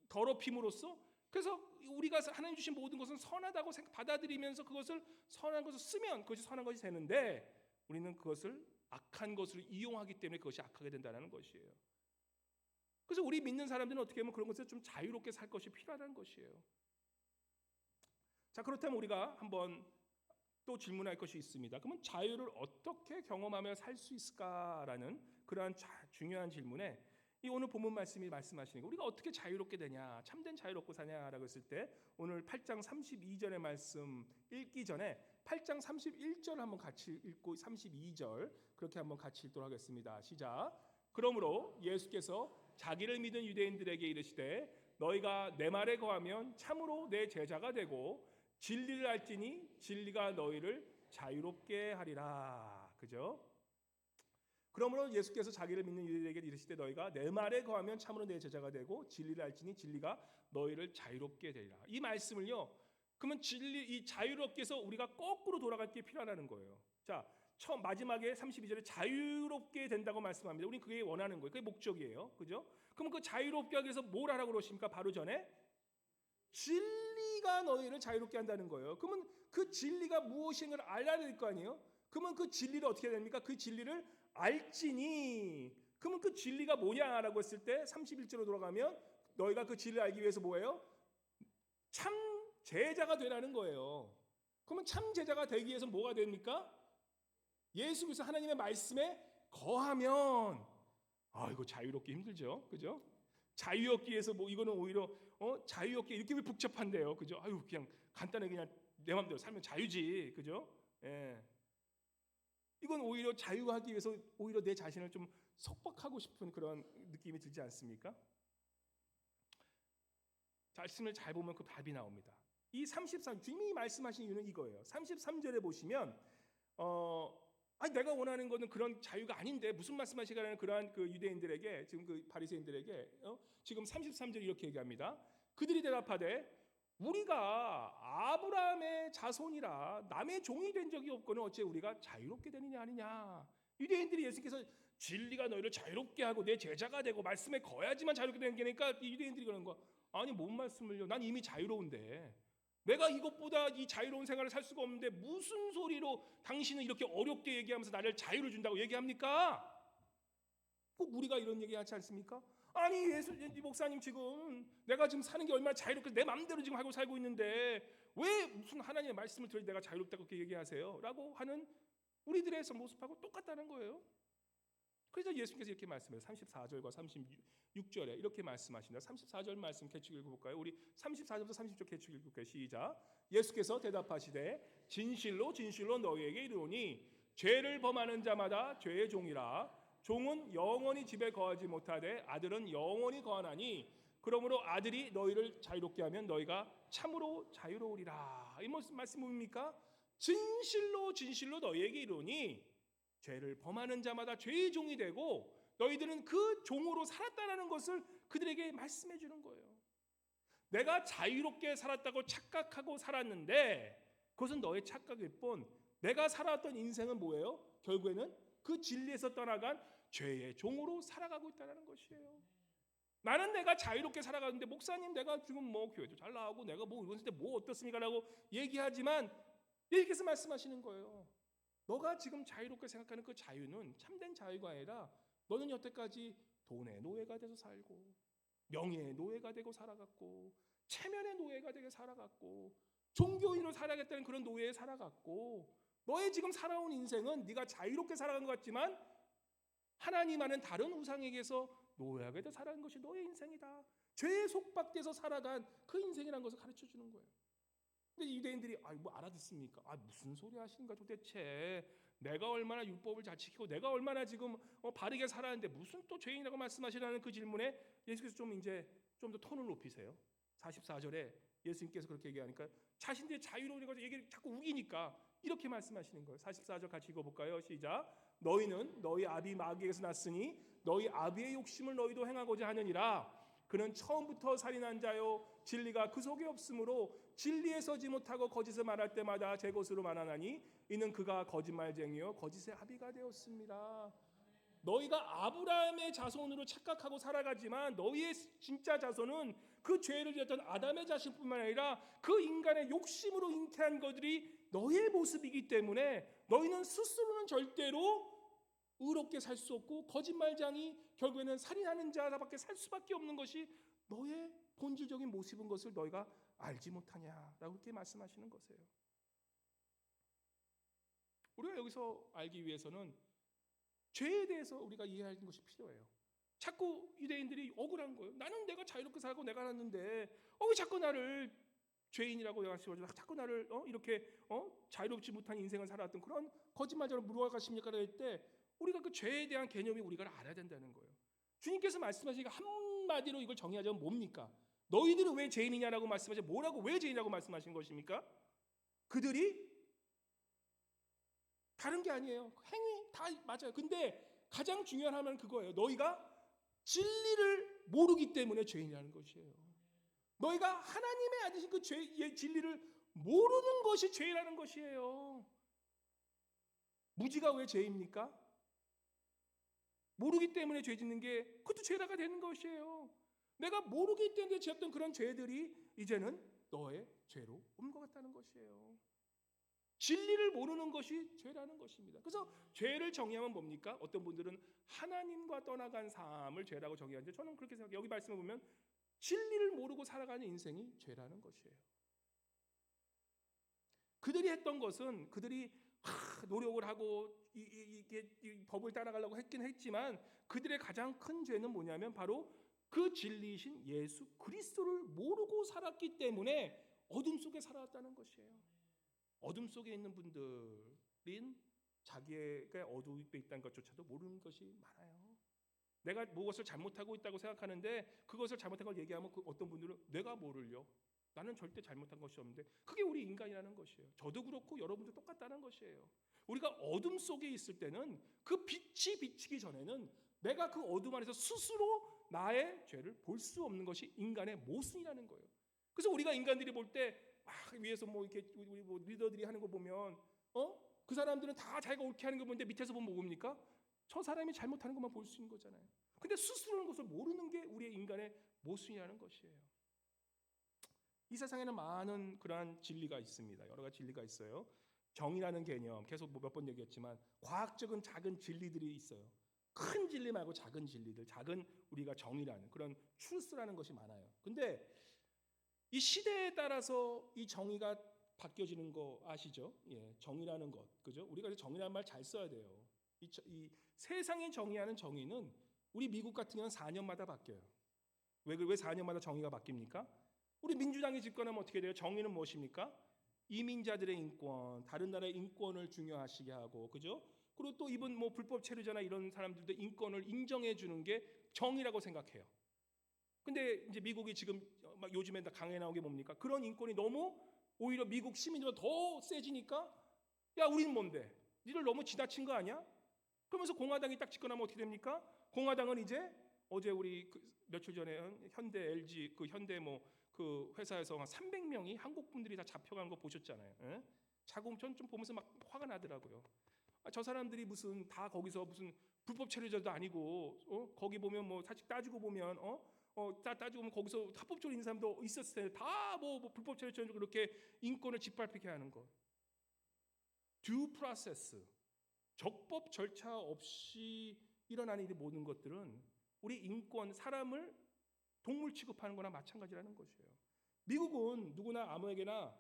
더럽힘으로써 그래서 우리가 하나님 주신 모든 것은 선하다고 받아들이면서 그것을 선한 것을 쓰면 그것이 선한 것이 되는데 우리는 그것을 악한 것을 이용하기 때문에 그것이 악하게 된다는 것이에요. 그래서 우리 믿는 사람들은 어떻게 하면 그런 것에서 좀 자유롭게 살 것이 필요하다는 것이에요. 자, 그렇다면 우리가 한번 또 질문할 것이 있습니다. 그러면 자유를 어떻게 경험하며 살 수 있을까라는 그러한 중요한 질문에 이 오늘 본문 말씀이 말씀하시는 거, 우리가 어떻게 자유롭게 되냐, 참된 자유롭고 사냐라고 했을 때 오늘 8장 32절의 말씀 읽기 전에 8장 31절 한번 같이 읽고 32절 그렇게 한번 같이 읽도록 하겠습니다. 시작. 그러므로 예수께서 자기를 믿은 유대인들에게 이르시되 너희가 내 말에 거하면 참으로 내 제자가 되고 진리를 알지니 진리가 너희를 자유롭게 하리라. 그죠? 그러므로 예수께서 자기를 믿는 유대인에게 이르시되 너희가 내 말에 거하면 참으로 내 제자가 되고 진리를 알지니 진리가 너희를 자유롭게 되리라. 이 말씀을요. 그러면 이 자유롭게 해서 우리가 거꾸로 돌아갈 게 필요하다는 거예요. 자, 처음 마지막에 32절에 자유롭게 된다고 말씀합니다. 우리는 그게 원하는 거예요. 그게 목적이에요. 그죠? 그럼 그 자유롭게 하기 위해서 뭘 하라고 그러십니까? 바로 전에 진리가 너희를 자유롭게 한다는 거예요. 그러면 그 진리가 무엇인가를 알아야 될 거 아니에요? 그러면 그 진리를 어떻게 해야 됩니까? 그 진리를 알지니. 그러면 그 진리가 뭐냐라고 했을 때 31절로 돌아가면 너희가 그 진리를 알기 위해서 뭐예요? 참 제자가 되라는 거예요. 그러면 참 제자가 되기 위해서 뭐가 됩니까? 예수 그리스도 하나님의 말씀에 거하면 이거 자유롭기 힘들죠. 그죠? 자유 얻기 위해서 뭐 이거는 오히려 자유 얻기 이렇게 왜 복잡한데요. 그죠? 그냥 간단하게 그냥 내 마음대로 살면 자유지. 그죠? 예. 이건 오히려 자유하기 위해서 오히려 내 자신을 좀 속박하고 싶은 그런 느낌이 들지 않습니까? 말씀을 잘 보면 그 답이 나옵니다. 이 33, 주님이 말씀하신 이유는 이거예요. 33절에 보시면 내가 원하는 것은 그런 자유가 아닌데 무슨 말씀하시냐는 그러한 그 유대인들에게 지금 그 바리새인들에게 지금 33절 이렇게 얘기합니다. 그들이 대답하되 우리가 아브라함의 자손이라 남의 종이 된 적이 없거늘 어째 우리가 자유롭게 되느냐 아니냐. 유대인들이 예수께서 진리가 너희를 자유롭게 하고 내 제자가 되고 말씀에 거야지만 자유롭게 되는 게니까 이 유대인들이 그러는 거. 아니 뭔 말씀을요? 난 이미 자유로운데 내가 이것보다 이 자유로운 생활을 살 수가 없는데 무슨 소리로 당신은 이렇게 어렵게 얘기하면서 나를 자유를 준다고 얘기합니까? 꼭 우리가 이런 얘기하지 않습니까? 아니 목사님 지금 내가 지금 사는 게 얼마나 자유롭게 내 마음대로 지금 하고 살고 있는데 왜 무슨 하나님의 말씀을 들을 내가 자유롭다고 그렇게 얘기하세요? 라고 하는 우리들의 모습하고 똑같다는 거예요. 그래서 예수님께서 이렇게 말씀해요. 34절과 36절에 이렇게 말씀하신다. 34절 말씀 개축 읽어볼까요? 우리 34절부터 30절 개축 읽을까요? 시작. 예수께서 대답하시되 진실로 진실로 너희에게 이르노니 죄를 범하는 자마다 죄의 종이라. 종은 영원히 집에 거하지 못하되 아들은 영원히 거하나니 그러므로 아들이 너희를 자유롭게 하면 너희가 참으로 자유로우리라. 이 무슨 말씀입니까? 진실로 진실로 너희에게 이르노니 죄를 범하는 자마다 죄의 종이 되고 너희들은 그 종으로 살았다는 것을 그들에게 말씀해 주는 거예요. 내가 자유롭게 살았다고 착각하고 살았는데 그것은 너의 착각일 뿐 내가 살았던 인생은 뭐예요? 결국에는 그 진리에서 떠나간 죄의 종으로 살아가고 있다는 것이에요. 나는 내가 자유롭게 살아가는데 목사님 내가 지금 뭐 교회도 잘 나가고 내가 뭐 이런 때 뭐 어떻습니까? 라고 얘기하지만 예수께서 말씀하시는 거예요. 너가 지금 자유롭게 생각하는 그 자유는 참된 자유가 아니라 너는 여태까지 돈의 노예가 돼서 살고 명예의 노예가 되고 살아갔고 체면의 노예가 되게 살아갔고 종교인으로 살아가겠다는 그런 노예에 살아갔고 너의 지금 살아온 인생은 네가 자유롭게 살아간 것 같지만 하나님과는 다른 우상에게서 노예하게 돼 살아간 것이 너의 인생이다. 죄에 속박돼서 살아간 그 인생이라는 것을 가르쳐 주는 거예요. 근데 유대인들이 뭐 알아듣습니까? 무슨 소리 하시는가 도대체. 내가 얼마나 율법을 잘 지키고 내가 얼마나 지금 바르게 살았는데 무슨 또 죄인이라고 말씀하시라는 그 질문에 예수께서 좀 더 톤을 높이세요. 44절에 예수님께서 그렇게 얘기하니까 자신들의 자유로운 것을 얘기를 자꾸 우기니까 이렇게 말씀하시는 거예요. 44절 같이 읽어볼까요? 시작. 너희는 너희 아비 마귀에게서 났으니 너희 아비의 욕심을 너희도 행하고자 하느니라. 그는 처음부터 살인한 자요 진리가 그 속에 없으므로 진리에 서지 못하고 거짓을 말할 때마다 제 것으로 말하나니 이는 그가 거짓말쟁이요 거짓의 아비가 되었습니다. 너희가 아브라함의 자손으로 착각하고 살아가지만 너희의 진짜 자손은 그 죄를 지었던 아담의 자식뿐만 아니라 그 인간의 욕심으로 잉태한 것들이 너희의 모습이기 때문에 너희는 스스로는 절대로 의롭게 살 수 없고 거짓말장이 결국에는 살인하는 자밖에 살 수밖에 없는 것이 너의 본질적인 모습인 것을 너희가 알지 못하냐라고 그렇게 말씀하시는 것이에요. 우리가 여기서 알기 위해서는 죄에 대해서 우리가 이해하는 것이 필요해요. 자꾸 유대인들이 억울한 거예요. 나는 내가 자유롭게 살고 내가 알았는데 왜 자꾸 나를 죄인이라고 내가 씌워줘? 자꾸 나를 이렇게 자유롭지 못한 인생을 살아왔던 그런 거짓말처럼 물어가십니까? 할 때 우리가 그 죄에 대한 개념이 우리가 알아야 된다는 거예요. 주님께서 말씀하시니까 한마디로 이걸 정의하자면 뭡니까? 너희들은 왜 죄인이냐라고 말씀하시죠. 뭐라고 왜 죄인이라고 말씀하신 것입니까? 그들이 다른 게 아니에요. 행위 다 맞아요. 근데 가장 중요한 하나는 그거예요. 너희가 진리를 모르기 때문에 죄인이라는 것이에요. 너희가 하나님의 아들이신 그 죄의 진리를 모르는 것이 죄라는 것이에요. 무지가 왜 죄입니까? 모르기 때문에 죄 짓는 게 그것도 죄라가 되는 것이에요. 내가 모르기 때문에 지었던 그런 죄들이 이제는 너의 죄로 옮겨갔다는 것이에요. 진리를 모르는 것이 죄라는 것입니다. 그래서 죄를 정의하면 뭡니까? 어떤 분들은 하나님과 떠나간 삶을 죄라고 정의하는데 저는 그렇게 생각해요. 여기 말씀을 보면 진리를 모르고 살아가는 인생이 죄라는 것이에요. 그들이 했던 것은 그들이 노력을 하고 이 법을 따라가려고 했긴 했지만 그들의 가장 큰 죄는 뭐냐면 바로 그 진리이신 예수 그리스도를 모르고 살았기 때문에 어둠 속에 살아왔다는 것이에요. 어둠 속에 있는 분들은 자기가 어둠에 있다는 것조차도 모르는 것이 많아요. 내가 무엇을 잘못하고 있다고 생각하는데 그것을 잘못한 걸 얘기하면 어떤 분들은 내가 모를요. 나는 절대 잘못한 것이 없는데 그게 우리 인간이라는 것이에요. 저도 그렇고 여러분도 똑같다는 것이에요. 우리가 어둠 속에 있을 때는 그 빛이 비치기 전에는 내가 그 어둠 안에서 스스로 나의 죄를 볼 수 없는 것이 인간의 모순이라는 거예요. 그래서 우리가 인간들이 볼 때 위에서 뭐 이렇게 우리 뭐 리더들이 하는 거 보면 그 사람들은 다 자기가 옳게 하는 거 보는데 밑에서 보면 뭡니까? 저 사람이 잘못하는 것만 볼 수 있는 거잖아요. 근데 스스로는 것을 모르는 게 우리의 인간의 모순이라는 것이에요. 이 세상에는 많은 그러한 진리가 있습니다. 여러 가지 진리가 있어요. 정의라는 개념 계속 몇 번 얘기했지만 과학적인 작은 진리들이 있어요. 큰 진리 말고 작은 진리들, 작은 우리가 정의라는 그런 truth라는 것이 많아요. 근데 이 시대에 따라서 이 정의가 바뀌어지는 거 아시죠? 예, 정의라는 것, 그죠? 우리가 정의라는 말 잘 써야 돼요. 이 세상이 정의하는 정의는 우리 미국 같은 경우는 4년마다 바뀌어요. 왜 4년마다 정의가 바뀝니까? 우리 민주당이 집권하면 어떻게 돼요? 정의는 무엇입니까? 이민자들의 인권, 다른 나라의 인권을 중요하시게 하고, 그죠? 그리고 또 이번 뭐 불법 체류자나 이런 사람들도 인권을 인정해 주는 게 정의라고 생각해요. 근데 이제 미국이 지금 막 요즘에 다 강해 나온 게 뭡니까? 그런 인권이 너무 오히려 미국 시민들보다 더 세지니까 야, 우리는 뭔데? 니들 너무 지나친 거 아니야? 그러면서 공화당이 딱 집권하면 어떻게 됩니까? 공화당은 이제 어제 우리 며칠 전에 현대 LG 그 현대 뭐 그 회사에서 한 300명이 한국 분들이 다 잡혀간 거 보셨잖아요. 예? 자꾸 전 좀 보면서 막 화가 나더라고요. 저 사람들이 무슨 다 거기서 무슨 불법 체류자도 아니고 거기 보면 뭐 사실 따지고 보면 따지고 보면 거기서 합법적으로 있는 사람도 있었을 텐데 다 뭐 불법 체류자로 그렇게 인권을 짓밟히게 하는 것. 듀 프로세스 적법 절차 없이 일어나는 이 모든 것들은 우리 인권, 사람을 동물 취급하는 거나 마찬가지라는 것이에요. 미국은 누구나 아무에게나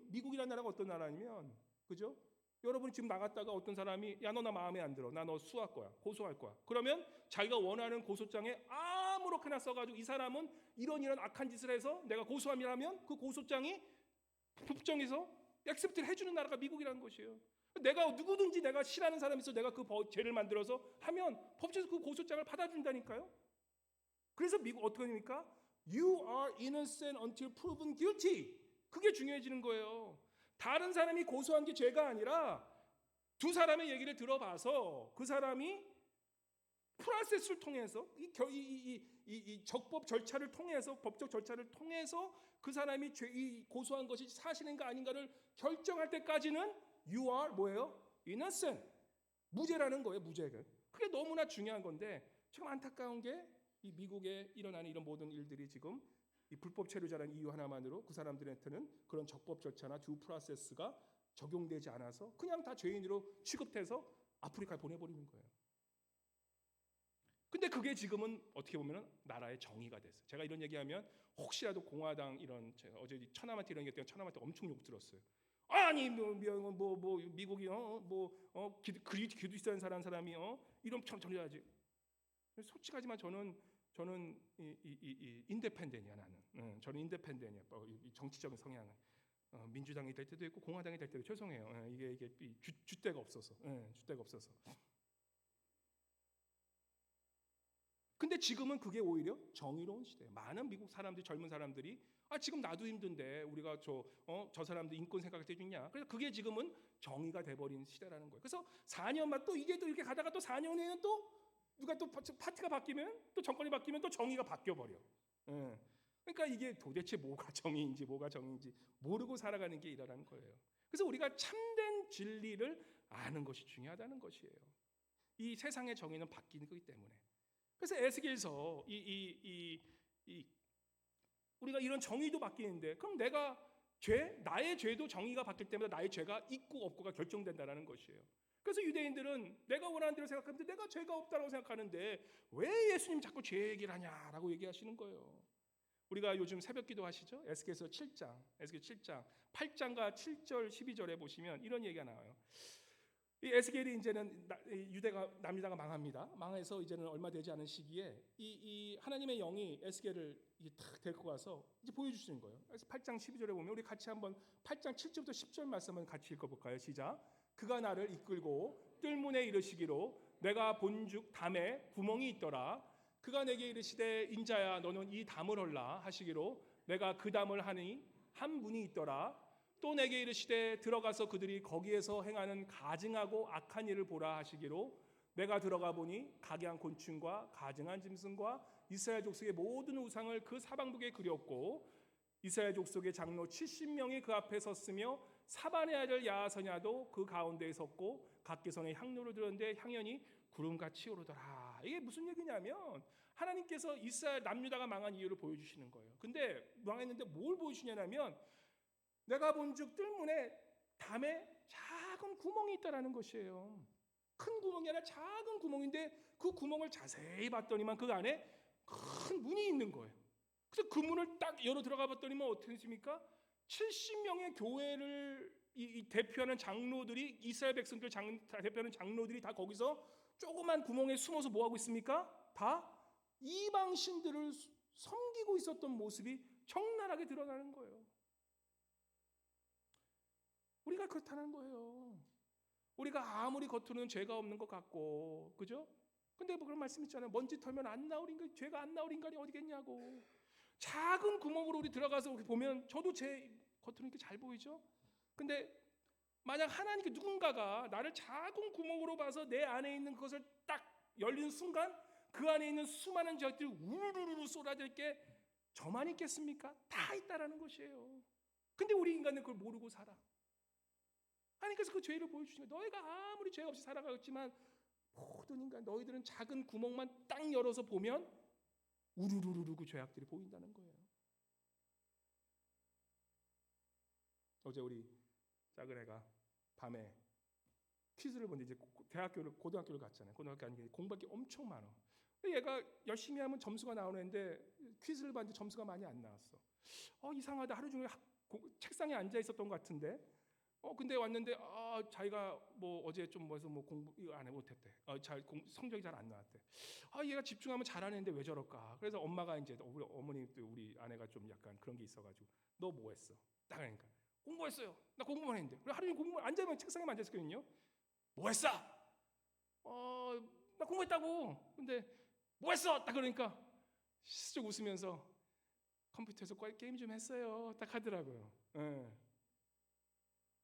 미국이라는 나라가 어떤 나라냐면, 그죠? 여러분이 지금 나갔다가 어떤 사람이 야, 너 나 마음에 안 들어. 나 너 수할 거야. 고소할 거야. 그러면 자기가 원하는 고소장에 아무렇게나 써가지고 이 사람은 이런 악한 짓을 해서 내가 고소함이라면 그 고소장이 법정에서 액셉트를 해주는 나라가 미국이라는 것이에요. 내가 누구든지 내가 싫어하는 사람이 있어 내가 그 죄를 만들어서 하면 법정에서 그 고소장을 받아준다니까요. 그래서 미국 어떻게 됩니까? You are innocent until proven guilty. 그게 중요해지는 거예요. 다른 사람이 고소한 게 죄가 아니라 두 사람의 얘기를 들어봐서 그 사람이 프로세스를 통해서 이 적법 절차를 통해서 법적 절차를 통해서 그 사람이 고소한 것이 사실인가 아닌가를 결정할 때까지는 you are 뭐예요? innocent. 무죄라는 거예요. 무죄가. 그게 너무나 중요한 건데 지금 안타까운 게 이 미국에 일어나는 이런 모든 일들이 지금 이 불법 체류자라는 이유 하나만으로 그 사람들한테는 그런 적법 절차나 듀 프로세스가 적용되지 않아서 그냥 다 죄인으로 취급해서 아프리카에 보내버리는 거예요. 근데 그게 지금은 어떻게 보면 나라의 정의가 됐어요. 제가 이런 얘기하면 혹시라도 공화당 이런, 제가 어제 천하마트 이런 얘기 때문에 천하마트 엄청 욕 들었어요. 아니 뭐 미국이 기도 있는 사람이 이런 전해야지. 솔직하지만 저는 이 인디펜던트야 나는. 저는 인디펜던트야. 이 정치적인 성향은 민주당이 될 때도 있고 공화당이 될 때도 죄송해요. 이게 줏대가 없어서. 줏대가 없어서. 근데 지금은 그게 오히려 정의로운 시대예요. 많은 미국 사람들이, 젊은 사람들이 지금 나도 힘든데 우리가 저 사람들 인권 생각을 해주냐. 그래서 그게 지금은 정의가 돼버린 시대라는 거예요. 그래서 4년만 또 이게 또 이렇게 가다가 또 4년 후에는 또 누가 또 파티가 바뀌면, 또 정권이 바뀌면 또 정의가 바뀌어버려. 그러니까 이게 도대체 뭐가 정의인지 뭐가 정의인지 모르고 살아가는 게 이러라는 거예요. 그래서 우리가 참된 진리를 아는 것이 중요하다는 것이에요. 이 세상의 정의는 바뀌는 거기 때문에. 그래서 에스겔서 우리가 이런 정의도 바뀌는데, 그럼 나의 죄도 정의가 바뀔 때마다 나의 죄가 있고 없고가 결정된다는 것이에요. 그래서 유대인들은 내가 원하는 대로 생각하는데 내가 죄가 없다고 생각하는데 왜 예수님 자꾸 죄 얘기를 하냐라고 얘기하시는 거예요. 우리가 요즘 새벽기도 하시죠? 에스겔서 7장, 에스겔 7장 8장과 7절 12절에 보시면 이런 얘기가 나와요. 이 에스겔이 이제는 남유다가 망합니다. 망해서 이제는 얼마 되지 않은 시기에 이 하나님의 영이 에스겔을 탁 데리고 가서 이제 보여주시는 거예요. 그래서 8장 12절에 보면 우리 같이 한번 8장 7절부터 10절 말씀을 같이 읽어볼까요? 시작. 그가 나를 이끌고 뜰문에 이르시기로 내가 본즉 담에 구멍이 있더라. 그가 내게 이르시되 인자야 너는 이 담을 헐라 하시기로 내가 그 담을 하니 한 문이 있더라. 또 내게 이르시되 들어가서 그들이 거기에서 행하는 가증하고 악한 일을 보라 하시기로 내가 들어가 보니 각양 곤충과 가증한 짐승과 이스라엘 족속의 모든 우상을 그 사방북에 그렸고 이스라엘 족속의 장로 70명이 그 앞에 섰으며 사반의 아들 야하서냐도 그 가운데에 섰고 각계선에 향로를 들었는데 향연이 구름같이 오르더라. 이게 무슨 얘기냐면 하나님께서 이스라엘 남유다가 망한 이유를 보여주시는 거예요. 근데 망했는데 뭘 보여주시냐면 내가 본즉 뜰문에 담에 작은 구멍이 있다라는 것이에요. 큰 구멍이 아니라 작은 구멍인데 그 구멍을 자세히 봤더니만 그 안에 큰 문이 있는 거예요. 그래서 그 문을 딱 열어 들어가 봤더니만 어떻게 됐습니까? 70명의 교회를 대표하는 장로들이, 이스라엘 백성들 대표하는 장로들이 다 거기서 조그만 구멍에 숨어서 뭐 하고 있습니까? 다 이방신들을 섬기고 있었던 모습이 적나라하게 드러나는 거예요. 우리가 그렇다는 거예요. 우리가 아무리 겉으로는 죄가 없는 것 같고, 그죠? 근데 뭐 그런 말씀 있잖아요. 먼지 털면 안 나올 인간, 죄가 안 나올 인간이 어디겠냐고. 작은 구멍으로 우리 들어가서 보면 저도 제 겉으로는 이렇게 잘 보이죠? 근데 만약 하나님께 누군가가 나를 작은 구멍으로 봐서 내 안에 있는 그것을 딱 열린 순간 그 안에 있는 수많은 죄악들이 우르르르 쏟아질 게 저만 있겠습니까? 다 있다라는 것이에요. 근데 우리 인간은 그걸 모르고 살아. 하나님께서 그 죄를 보여주시면 너희가 아무리 죄 없이 살아가겠지만 모든 인간 너희들은 작은 구멍만 딱 열어서 보면 우르르르 그 죄악들이 보인다는 거예요. 어제 우리 작은 애가 밤에 퀴즈를 보는데 이제 고등학교를 갔잖아요. 고등학교 아니고 공부할 게 엄청 많아. 얘가 열심히 하면 점수가 나오는데 퀴즈를 봤는데 점수가 많이 안 나왔어. 이상하다. 하루 종일 책상에 앉아 있었던 것 같은데. 근데 왔는데 자기가 뭐 어제 좀 뭐해서 뭐 공부 이거 안 해 못했대. 성적이 잘 안 나왔대. 얘가 집중하면 잘하는데 왜 저럴까? 그래서 엄마가 이제 우리 어머니 또 우리 아내가 좀 약간 그런 게 있어가지고 너 뭐 했어? 딱 그러니까 공부했어요. 나 공부만 했는데. 그래 하루 종일 공부 앉아면 책상에만 앉아 있었거든요. 뭐 했어? 나 공부했다고. 근데 뭐 했어? 딱 그러니까 쓱 웃으면서 컴퓨터에서 게임 좀 했어요. 딱 하더라고요.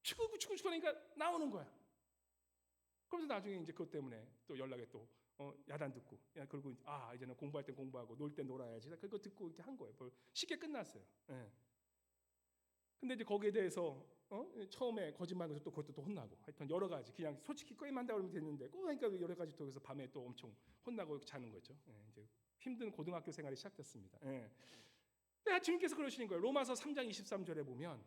추구 하니까 나오는 거야. 그러면서 나중에 이제 그것 때문에 또 연락에 또 야단 듣고 그리고 이제는 공부할 땐 공부하고 놀 땐 놀아야지. 그거 듣고 이렇게 한 거예요. 쉽게 끝났어요. 근데 이제 거기에 대해서 처음에 거짓말하면서 또 그것도 또 혼나고 하여튼 여러 가지 그냥 솔직히 게임한다 그러면 됐는데 그러니까 여러 가지 또 그래서 밤에 또 엄청 혼나고 자는 거죠. 이제 힘든 고등학교 생활이 시작됐습니다. 근데 주님께서 그러시는 거예요. 로마서 3장 23절에 보면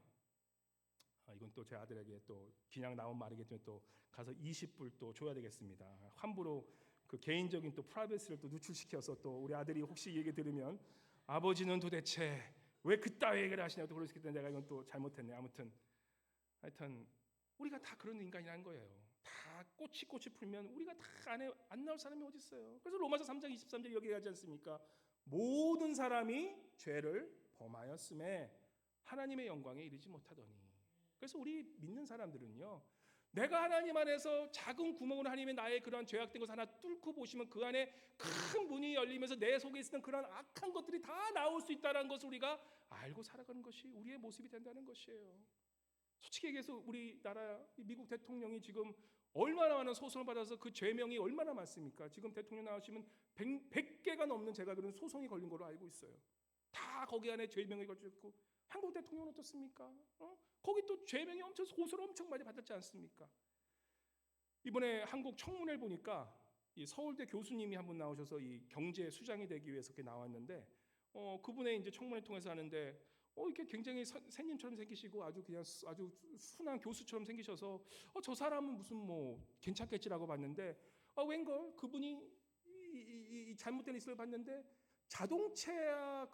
이건 또 제 아들에게 또 그냥 나온 말이겠지만 또 가서 20불 또 줘야 되겠습니다. 함부로 그 개인적인 또 프라이버시를 또 누출시켜서 또 우리 아들이 혹시 얘기 들으면 아버지는 도대체 왜 그따위 얘기를 하시냐고 또 그럴 수 있기 때문에 내가 이건 또 잘못했네. 아무튼 하여튼 우리가 다 그런 인간이라는 거예요. 다 꼬치 풀면 우리가 다 안에 안 나올 사람이 어디 있어요. 그래서 로마서 3장 23절 여기 하지 않습니까? 모든 사람이 죄를 범하였음에 하나님의 영광에 이르지 못하더니. 그래서 우리 믿는 사람들은요, 내가 하나님 안에서 작은 구멍으로 하나님의 나의 그러한 죄악된 것 하나 뚫고 보시면 그 안에 큰 문이 열리면서 내 속에 있는 그런 악한 것들이 다 나올 수 있다는 것을 우리가 알고 살아가는 것이 우리의 모습이 된다는 것이에요. 솔직히 얘기해서 우리나라 미국 대통령이 지금 얼마나 많은 소송을 받아서 그 죄명이 얼마나 많습니까? 지금 대통령 나오시면 100개가 넘는 제가 그런 소송이 걸린 걸로 알고 있어요. 다 거기 안에 죄명이 걸렸고. 한국 대통령은 어떻습니까? 거기 또 죄명이 엄청 고소를 엄청 많이 받았지 않습니까? 이번에 한국 청문회를 보니까 이 서울대 교수님이 한 분 나오셔서 이 경제 수장이 되기 위해서 이렇게 나왔는데 그분의 이제 청문회 통해서 하는데 이렇게 굉장히 선생님처럼 생기시고 아주 그냥 아주 순한 교수처럼 생기셔서 저 사람은 무슨 뭐 괜찮겠지라고 봤는데 웬걸 그분이 이 잘못된 리스트를 봤는데 자동차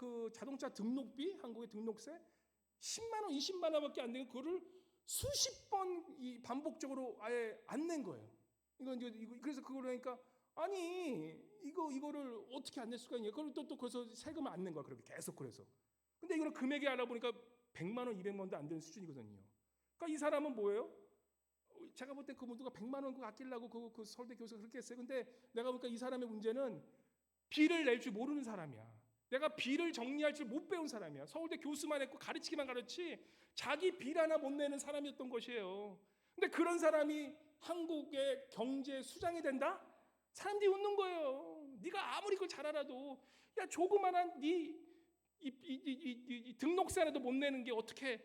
등록비 한국의 등록세 10만 원, 20만 원밖에 안 되는 그거를 수십 번 반복적으로 아예 안 낸 거예요. 그래서 그걸 하니까 아니 이거를 어떻게 안 낼 수가 있냐? 그걸 또 그래서 세금을 안 낸 거야. 그렇게 계속 그래서. 근데 이거는 금액이 알아보니까 100만 원, 200만 원도 안 되는 수준이거든요. 그러니까 이 사람은 뭐예요? 제가 볼 때 그 누가 100만 원 아끼려고 그 서울대 교수가 그렇게 했어요. 근데 내가 보니까 이 사람의 문제는 비를 낼 줄 모르는 사람이야. 내가 비를 정리할 줄 못 배운 사람이야. 서울대 교수만 했고 가르치기만 가르치 자기 bil 하나 못 내는 사람이었던 것이에요. 근데 그런 사람이 한국의 경제 수장이 된다? 사람들이 웃는 거예요. 네가 아무리 그걸 잘 알아도 야 조그만한 이 등록세라도 못 내는 게 어떻게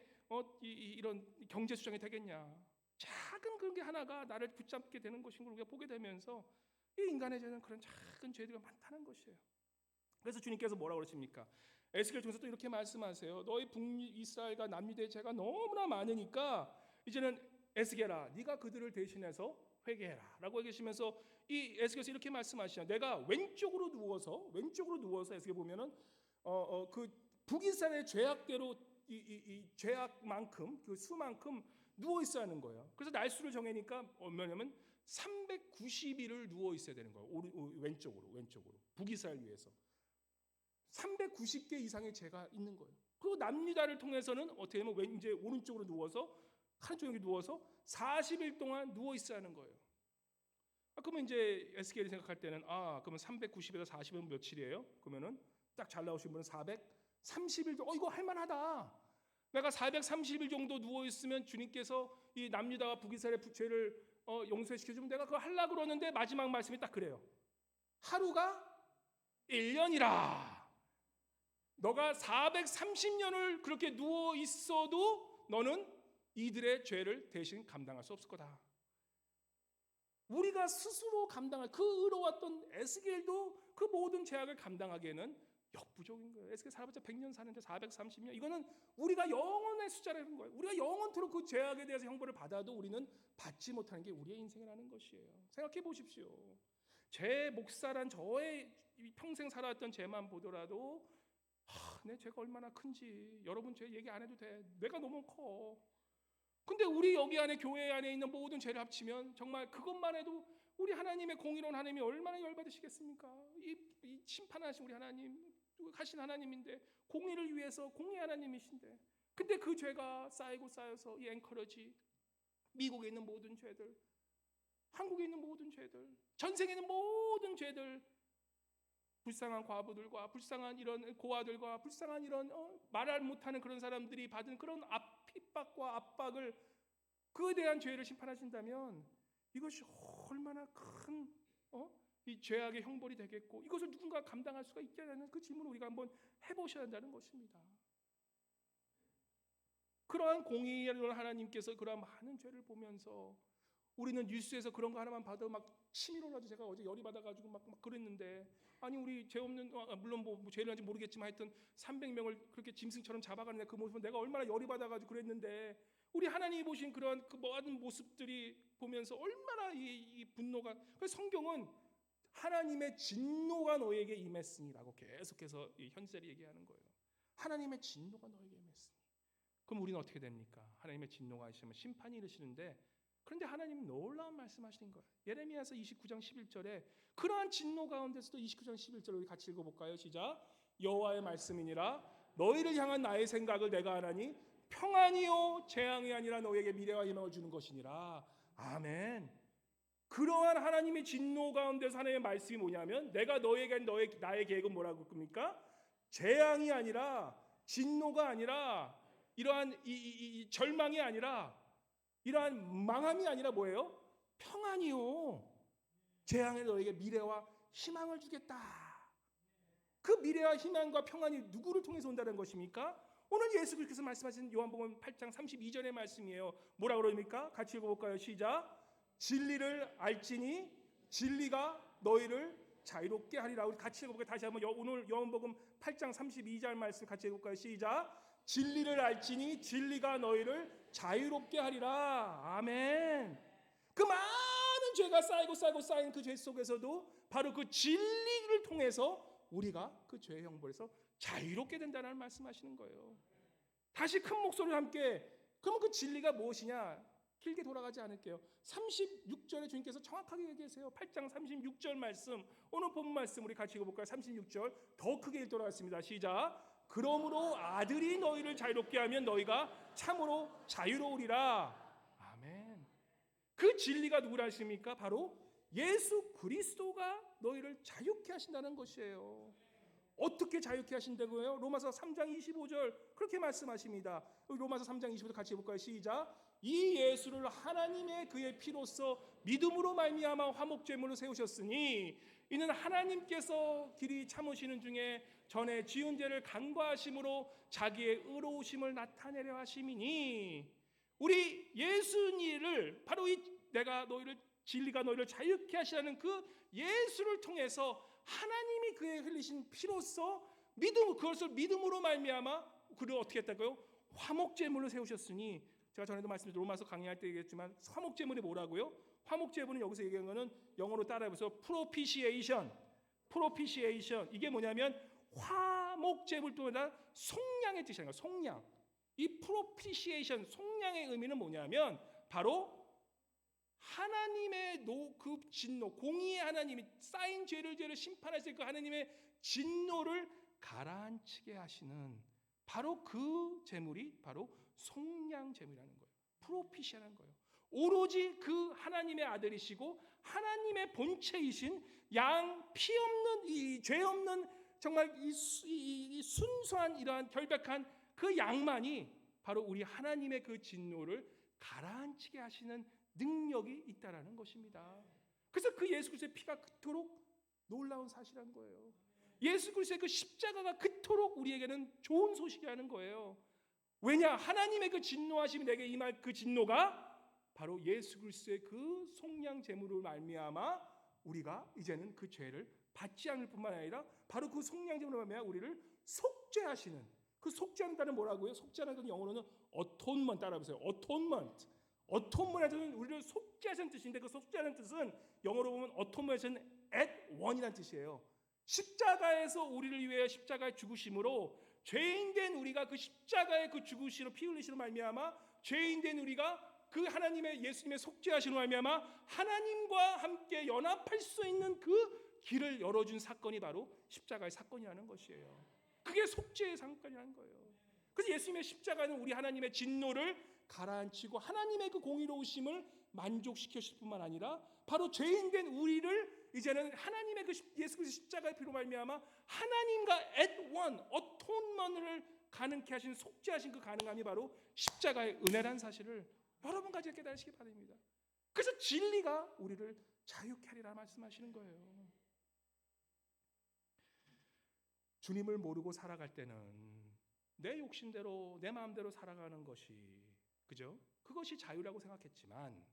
이런 경제 수장이 되겠냐? 작은 그런 게 하나가 나를 붙잡게 되는 것인 걸 우리가 보게 되면서 이 인간의 죄는 그런 작은 죄들이 많다는 것이에요. 그래서 주님께서 뭐라고 그러십니까? 에스겔 통해서 또 이렇게 말씀하세요. 너희 북이스라엘과 남유다의 죄가 너무나 많으니까 이제는 에스겔아 네가 그들을 대신해서 회개해라 라고 얘기하시면서 이 에스겔에서 이렇게 말씀하시죠. 내가 왼쪽으로 누워서 에스겔 보면은 그 북이스라엘의 죄악대로 이 죄악만큼 그 수만큼 누워 있어야 하는 거예요. 그래서 날수를 정해니까 뭐냐면 390일을 누워 있어야 되는 거예요. 왼쪽으로 북이스라엘 위해서 390개 이상의 죄가 있는 거예요. 그리고 남유다를 통해서는 어떻게 하면 이제 오른쪽으로 누워서 한쪽에 누워서 40일 동안 누워 있어야 하는 거예요. 그러면 이제 에스겔이 생각할 때는 그러면 390에서 40은 며칠이에요? 그러면은 딱 잘 나오신 분은 430일 정도. 이거 할만하다. 내가 430일 정도 누워 있으면 주님께서 이 남유다와 북이스라엘의 죄를 용서시켜주면 내가 그거 하려고 그러는데 마지막 말씀이 딱 그래요. 하루가 1년이라. 너가 430년을 그렇게 누워 있어도 너는 이들의 죄를 대신 감당할 수 없을 거다. 우리가 스스로 감당할 그 의로웠던 에스겔도 그 모든 죄악을 감당하기에는 역부족인 거예요. 에스겔 살아봤자 100년 사는데 430년 이거는 우리가 영원의 숫자라는 거예요. 우리가 영원토록 그 죄악에 대해서 형벌을 받아도 우리는 받지 못하는 게 우리의 인생이라는 것이에요. 생각해 보십시오. 제 목사란 저의 평생 살아왔던 죄만 보더라도 내 죄가 얼마나 큰지 여러분 죄 얘기 안 해도 돼. 내가 너무 커. 근데 우리 여기 안에 교회 안에 있는 모든 죄를 합치면 정말 그것만 해도 우리 하나님의 공의로운 하나님이 얼마나 열받으시겠습니까? 이 심판하신 우리 하나님 하신 하나님인데 공의를 위해서 공의 하나님이신데 근데 그 죄가 쌓여서 이 앵커러지 미국에 있는 모든 죄들 한국에 있는 모든 죄들 전 세계에 있는 모든 죄들 불쌍한 과부들과 불쌍한 이런 고아들과 불쌍한 이런 말을 못하는 그런 사람들이 받은 그런 핍박과 압박을 그에 대한 죄를 심판하신다면 이것이 얼마나 큰 이 죄악의 형벌이 되겠고 이것을 누군가 감당할 수가 있겠냐는 그 질문을 우리가 한번 해보셔야 한다는 것입니다. 그러한 공의로운 하나님께서 그러한 많은 죄를 보면서 우리는 뉴스에서 그런 거 하나만 봐도 막 침이 올라서 제가 어제 열이 받아가지고 막 그랬는데 아니 우리 죄 없는 물론 뭐 죄를 한지 모르겠지만 하여튼 300명을 그렇게 짐승처럼 잡아가는데 그 모습은 내가 얼마나 열이 받아가지고 그랬는데 우리 하나님이 보신 그러한 그 모든 모습들이 보면서 얼마나 이 분노가, 그래서 성경은 하나님의 진노가 너에게 임했으니라고 계속해서 이 현세를 얘기하는 거예요. 하나님의 진노가 너에게 임했으니. 그럼 우리는 어떻게 됩니까? 하나님의 진노가 있으면 심판이 이르시는데, 그런데 하나님은 놀라운 말씀하시는 거예요. 예레미야서 29장 11절에 그러한 진노 가운데서도 29장 11절 우리 같이 읽어볼까요? 시작. 여호와의 말씀이니라 너희를 향한 나의 생각을 내가 하나니 평안이요 재앙이 아니라 너에게 미래와 희망을 주는 것이니라. 아멘. 그러한 하나님의 진노 가운데서 하나님의 말씀이 뭐냐면, 내가 너에게 나의 계획은 뭐라고 겁니까? 재앙이 아니라, 진노가 아니라, 이러한 이 절망이 아니라, 이러한 망함이 아니라 뭐예요? 평안이요 재앙에 너에게 미래와 희망을 주겠다. 그 미래와 희망과 평안이 누구를 통해서 온다는 것입니까? 오늘 예수 그리스도께서 말씀하신 요한복음 8장 32절의 말씀이에요. 뭐라 그럽니까? 같이 읽어볼까요? 시작. 진리를 알지니 진리가 너희를 자유롭게 하리라. 우리 같이 읽어볼까요? 다시 한번 오늘 요한복음 8장 32절 말씀 같이 읽어볼까요? 시작. 진리를 알지니 진리가 너희를 자유롭게 하리라. 아멘. 그 많은 죄가 쌓인 그 죄 속에서도 바로 그 진리를 통해서 우리가 그 죄의 형벌에서 자유롭게 된다는 말씀하시는 거예요. 다시 큰 목소리로 함께, 그러면 그 진리가 무엇이냐? 길게 돌아가지 않을게요. 36절에 주님께서 정확하게 얘기하세요. 8장 36절 말씀, 오늘 본 말씀 우리 같이 읽어볼까요? 36절 더 크게 돌아갔습니다. 시작. 그러므로 아들이 너희를 자유롭게 하면 너희가 참으로 자유로우리라. 아멘. 그 진리가 누구라 하십니까? 바로 예수 그리스도가 너희를 자유케 하신다는 것이에요. 어떻게 자유케 하신다고요? 로마서 3장 25절 그렇게 말씀하십니다. 로마서 3장 25절 같이 해볼까요? 시작. 이 예수를 하나님의 그의 피로써 믿음으로 말미암아 화목제물로 세우셨으니 이는 하나님께서 길이 참으시는 중에 전에 지은 죄를 간과하심으로 자기의 의로우심을 나타내려 하심이니, 우리 예수님을 바로 이 내가 너희를 진리가 너희를 자유케 하시라는 그 예수를 통해서 하나님이 그의 흘리신 피로써 그것을 믿음으로 말미암아 그를 어떻게 했다고요? 화목제물로 세우셨으니, 제가 전에도 말씀드린 로마서 강의할 때 얘기했지만 화목제물이 뭐라고요? 화목제물은 여기서 얘기한 거는 영어로 따라해보세요. 프로피시에이션. 이게 뭐냐면 화목제물 또는 속량의 뜻이에요. 속량. 이 프로피시에이션, 속량의 의미는 뭐냐면 바로 하나님의 그 진노, 공의의 하나님이 쌓인 죄를 심판하실 그 하나님의 진노를 가라앉히게 하시는 바로 그 제물이 바로 속량 제물이라는 거예요. 프로피시라는 거예요. 오로지 그 하나님의 아들이시고 하나님의 본체이신 양 피 없는 이 죄 없는 정말 이 순수한 이러한 결백한 그 양만이 바로 우리 하나님의 그 진노를 가라앉히게 하시는 능력이 있다라는 것입니다. 그래서 그 예수 그리스도의 피가 그토록 놀라운 사실한 거예요. 예수 그리스도의 그 십자가가 그토록 우리에게는 좋은 소식이라는 거예요. 왜냐? 하나님의 그 진노하심이 내게 임할 그 진노가 바로 예수 그리스도의 그 속량 제물을 말미암아 우리가 이제는 그 죄를 받지 않을 뿐만 아니라 바로 그 속량 제물을 말미암아 우리를 속죄하시는, 그 속죄한다는 뭐라고요? 속죄하는 건 영어로는 atonement, 따라해보세요. 어톤먼트는 우리를 속죄하시는 뜻인데, 그 속죄하는 뜻은 영어로 보면 어톤먼트는 at one이라는 뜻이에요. 십자가에서 우리를 위해 십자가의 죽으심으로 죄인된 우리가 그 십자가의 그 죽으심으로 피 흘리심으로 말미암아 죄인된 우리가 그 하나님의 예수님의 속죄하심으로 말미암아 하나님과 함께 연합할 수 있는 그 길을 열어준 사건이 바로 십자가의 사건이라는 것이에요. 그게 속죄의 사건이라는 거예요. 그래서 예수님의 십자가는 우리 하나님의 진노를 가라앉히고 하나님의 그 공의로우심을 만족시켰을 뿐만 아니라 바로 죄인된 우리를 이제는 하나님의 그 예수 그리스도 십자가의 피로 말미암아 하나님과 at one, 어톤먼을 가능케 하신, 속죄하신 그 가능함이 바로 십자가의 은혜란 사실을 여러분까지 깨달으시기 바랍니다. 그래서 진리가 우리를 자유케 하리라 말씀하시는 거예요. 주님을 모르고 살아갈 때는 내 욕심대로 내 마음대로 살아가는 것이, 그죠? 그것이 자유라고 생각했지만,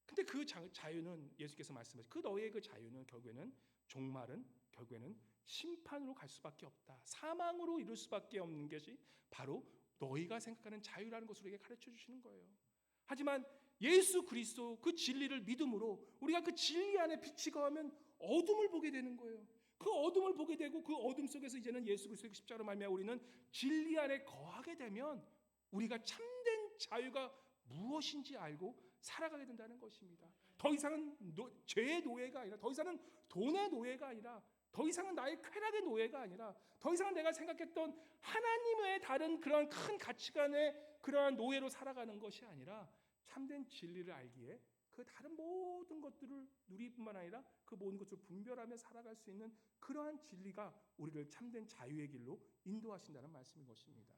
근데 그 자유는 예수께서 말씀하신 그 너희의 그 자유는 결국에는 종말은 결국에는 심판으로 갈 수밖에 없다. 사망으로 이룰 수밖에 없는 것이 바로 너희가 생각하는 자유라는 것을 우리에게 가르쳐 주시는 거예요. 하지만 예수 그리스도 그 진리를 믿음으로 우리가 그 진리 안에 빛이 거하면 어둠을 보게 되는 거예요. 그 어둠을 보게 되고 그 어둠 속에서 이제는 예수 그리스도의 십자가로 말미암아 우리는 진리 안에 거하게 되면 우리가 참된 자유가 무엇인지 알고 살아가게 된다는 것입니다. 더 이상은 죄의 노예가 아니라, 더 이상은 돈의 노예가 아니라, 더 이상은 나의 쾌락의 노예가 아니라, 더 이상은 내가 생각했던 하나님의 다른 그러한 큰 가치관의 그러한 노예로 살아가는 것이 아니라 참된 진리를 알기에 그 다른 모든 것들을 누리뿐만 아니라 그 모든 것을 분별하며 살아갈 수 있는 그러한 진리가 우리를 참된 자유의 길로 인도하신다는 말씀인 것입니다.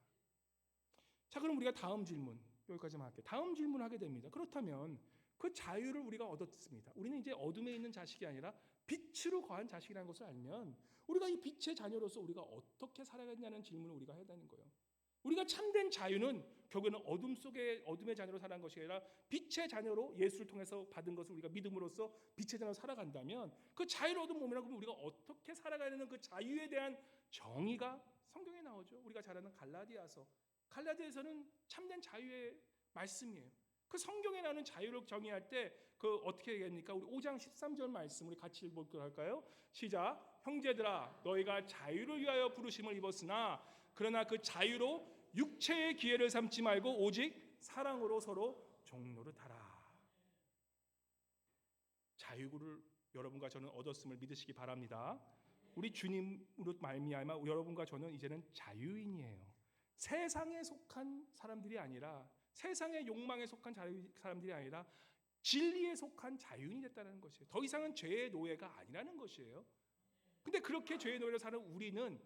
자, 그럼 우리가 다음 질문, 여기까지만 할게요. 다음 질문을 하게 됩니다. 그렇다면 그 자유를 우리가 얻었습니다. 우리는 이제 어둠에 있는 자식이 아니라 빛으로 거한 자식이라는 것을 알면 우리가 이 빛의 자녀로서 우리가 어떻게 살아가냐는 질문을 우리가 해야 되는 거예요. 우리가 참된 자유는 결국에는 어둠 속에 어둠의 자녀로 살아간 것이 아니라 빛의 자녀로 예수를 통해서 받은 것을 우리가 믿음으로써 빛의 자녀로 살아간다면 그 자유를 얻은 몸이라고 하면 우리가 어떻게 살아가는 그 자유에 대한 정의가 성경에 나오죠. 우리가 잘 아는 갈라디아에서는 참된 자유의 말씀이에요. 그 성경에 나오는 자유를 정의할 때 그 어떻게 얘기합니까? 우리 5장 13절 말씀 우리 같이 읽어볼까요? 할까요? 시작. 형제들아 너희가 자유를 위하여 부르심을 입었으나 그러나 그 자유로 육체의 기회를 삼지 말고 오직 사랑으로 서로 종노릇하라. 자유를 여러분과 저는 얻었음을 믿으시기 바랍니다. 우리 주님으로 말미암아 여러분과 저는 이제는 자유인이에요. 세상에 속한 사람들이 아니라, 세상의 욕망에 속한 사람들이 아니라 진리에 속한 자유인이 됐다는 것이에요. 더 이상은 죄의 노예가 아니라는 것이에요. 근데 그렇게 죄의 노예로 사는 우리는,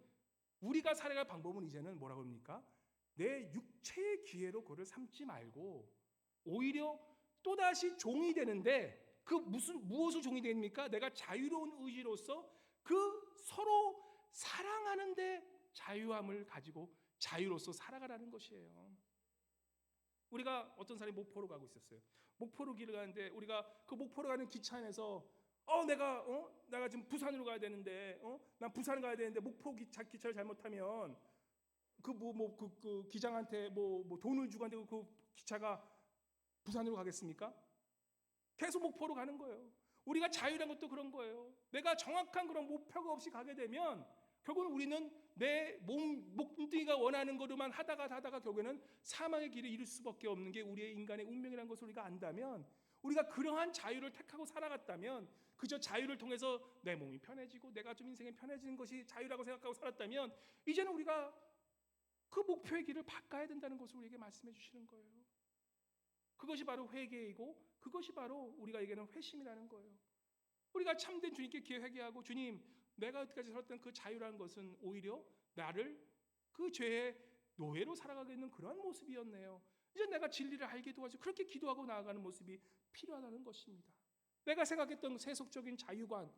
우리가 살아갈 방법은 이제는 뭐라고 합니까? 내 육체의 기회로 그를 삼지 말고 오히려 또다시 종이 되는데, 그 무엇을 종이 됩니까? 내가 자유로운 의지로서 그 서로 사랑하는데 자유함을 가지고 자유로서 살아가라는 것이에요. 우리가 어떤 사람이 목포로 가고 있었어요. 목포로 길을 가는데 우리가 그 목포로 가는 기차 안에서 내가 지금 부산으로 가야 되는데 난 부산 가야 되는데 목포 기차를 잘못하면 그 기장한테 돈을 주고 하는데 그 기차가 부산으로 가겠습니까? 계속 목포로 가는 거예요. 우리가 자유란 것도 그런 거예요. 내가 정확한 그런 목표가 없이 가게 되면 결국은 우리는 내 몸뚱이가 원하는 거로만 하다가 결국에는 사망의 길을 이룰 수밖에 없는 게 우리의 인간의 운명이라는 것을 우리가 안다면, 우리가 그러한 자유를 택하고 살아갔다면, 그저 자유를 통해서 내 몸이 편해지고 내가 좀 인생이 편해지는 것이 자유라고 생각하고 살았다면 이제는 우리가 그 목표의 길을 바꿔야 된다는 것을 우리에게 말씀해 주시는 거예요. 그것이 바로 회개이고 그것이 바로 우리가에게는 회심이라는 거예요. 우리가 참된 주님께 회개하고, 주님, 내가 여태까지 살았던 그 자유라는 것은 오히려 나를 그 죄의 노예로 살아가게 하는 그러한 모습이었네요. 이제 내가 진리를 알게 도와주고 그렇게 기도하고 나아가는 모습이 필요하다는 것입니다. 내가 생각했던 세속적인 자유관,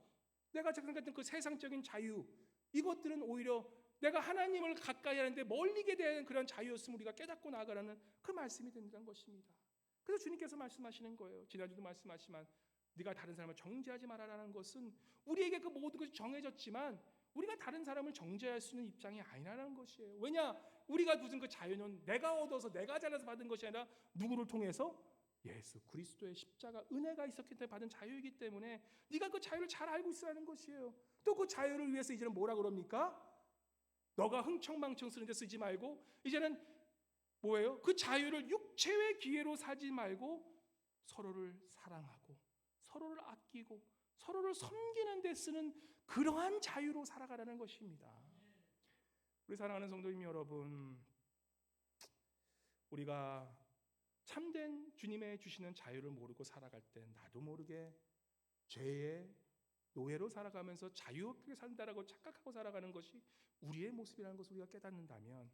내가 생각했던 그 세상적인 자유, 이것들은 오히려 내가 하나님을 가까이 하는데 멀리게 되는 그런 자유였음을 우리가 깨닫고 나아가라는 그 말씀이 된다는 것입니다. 그래서 주님께서 말씀하시는 거예요. 지난주도 말씀하시지만 네가 다른 사람을 정죄하지 말아라는 것은 우리에게 그 모든 것이 정해졌지만 우리가 다른 사람을 정죄할 수 있는 입장이 아니라는 것이에요. 왜냐? 우리가 두는 그 자유는 내가 얻어서 내가 잘해서 받은 것이 아니라 누구를 통해서? 예수 그리스도의 십자가 은혜가 있었기 때문에 받은 자유이기 때문에 네가 그 자유를 잘 알고 있으라는 것이에요. 또 그 자유를 위해서 이제는 뭐라 그럽니까? 너가 흥청망청 쓰는 데 쓰지 말고 이제는 뭐예요? 그 자유를 육체의 기회로 사지 말고 서로를 사랑하고 서로를 아끼고 서로를 섬기는 데 쓰는 그러한 자유로 살아가라는 것입니다. 우리 사랑하는 성도님 여러분, 우리가 참된 주님의 주시는 자유를 모르고 살아갈 때 나도 모르게 죄의 노예로 살아가면서 자유롭게 산다라고 착각하고 살아가는 것이 우리의 모습이라는 것을 우리가 깨닫는다면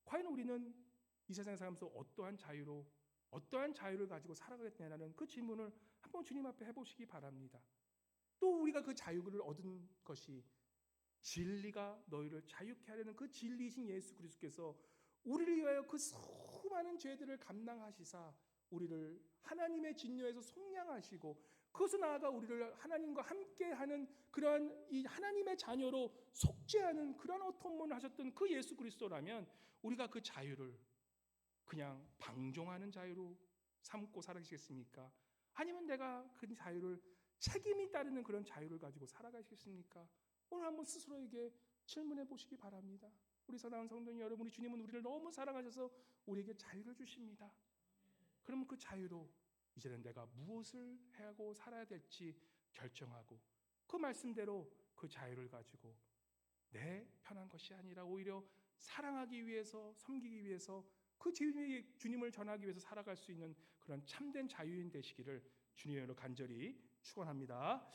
과연 우리는 이 세상에 살면서 어떠한 자유를 가지고 살아가겠냐는 그 질문을 한번 주님 앞에 해보시기 바랍니다. 또 우리가 그 자유를 얻은 것이 진리가 너희를 자유케 하려는 그 진리이신 예수 그리스도께서 우리를 위하여 그 수많은 죄들을 감당하시사 우리를 하나님의 진노에서 속량하시고 그것을 나아가 우리를 하나님과 함께하는 그러한 이 하나님의 자녀로 속죄하는 그런 어톤문을 하셨던 그 예수 그리스도라면 우리가 그 자유를 그냥 방종하는 자유로 삼고 살아가시겠습니까? 아니면 내가 그 자유를 책임이 따르는 그런 자유를 가지고 살아가시겠습니까? 오늘 한번 스스로에게 질문해 보시기 바랍니다. 우리 사랑하는 성도님 여러분, 우리 주님은 우리를 너무 사랑하셔서 우리에게 자유를 주십니다. 그러면 그 자유로 이제는 내가 무엇을 하고 살아야 될지 결정하고 그 말씀대로 그 자유를 가지고 내 편한 것이 아니라 오히려 사랑하기 위해서, 섬기기 위해서, 그 주님을 전하기 위해서 살아갈 수 있는 그런 참된 자유인 되시기를 주님으로 간절히 축원합니다.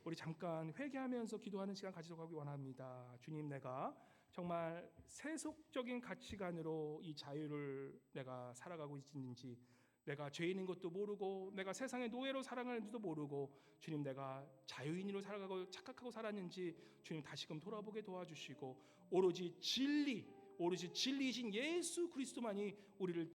우리 잠깐 회개하면서 기도하는 시간 가지도록 하기 원합니다. 주님, 내가 정말 세속적인 가치관으로 이 자유를 내가 살아가고 있는지, 내가 죄인인 것도 모르고 내가 세상의 노예로 살아가는지도 모르고 주님, 내가 자유인으로 살아가고 착각하고 살았는지 주님 다시금 돌아보게 도와주시고 오로지 진리이신 예수 그리스도만이 우리를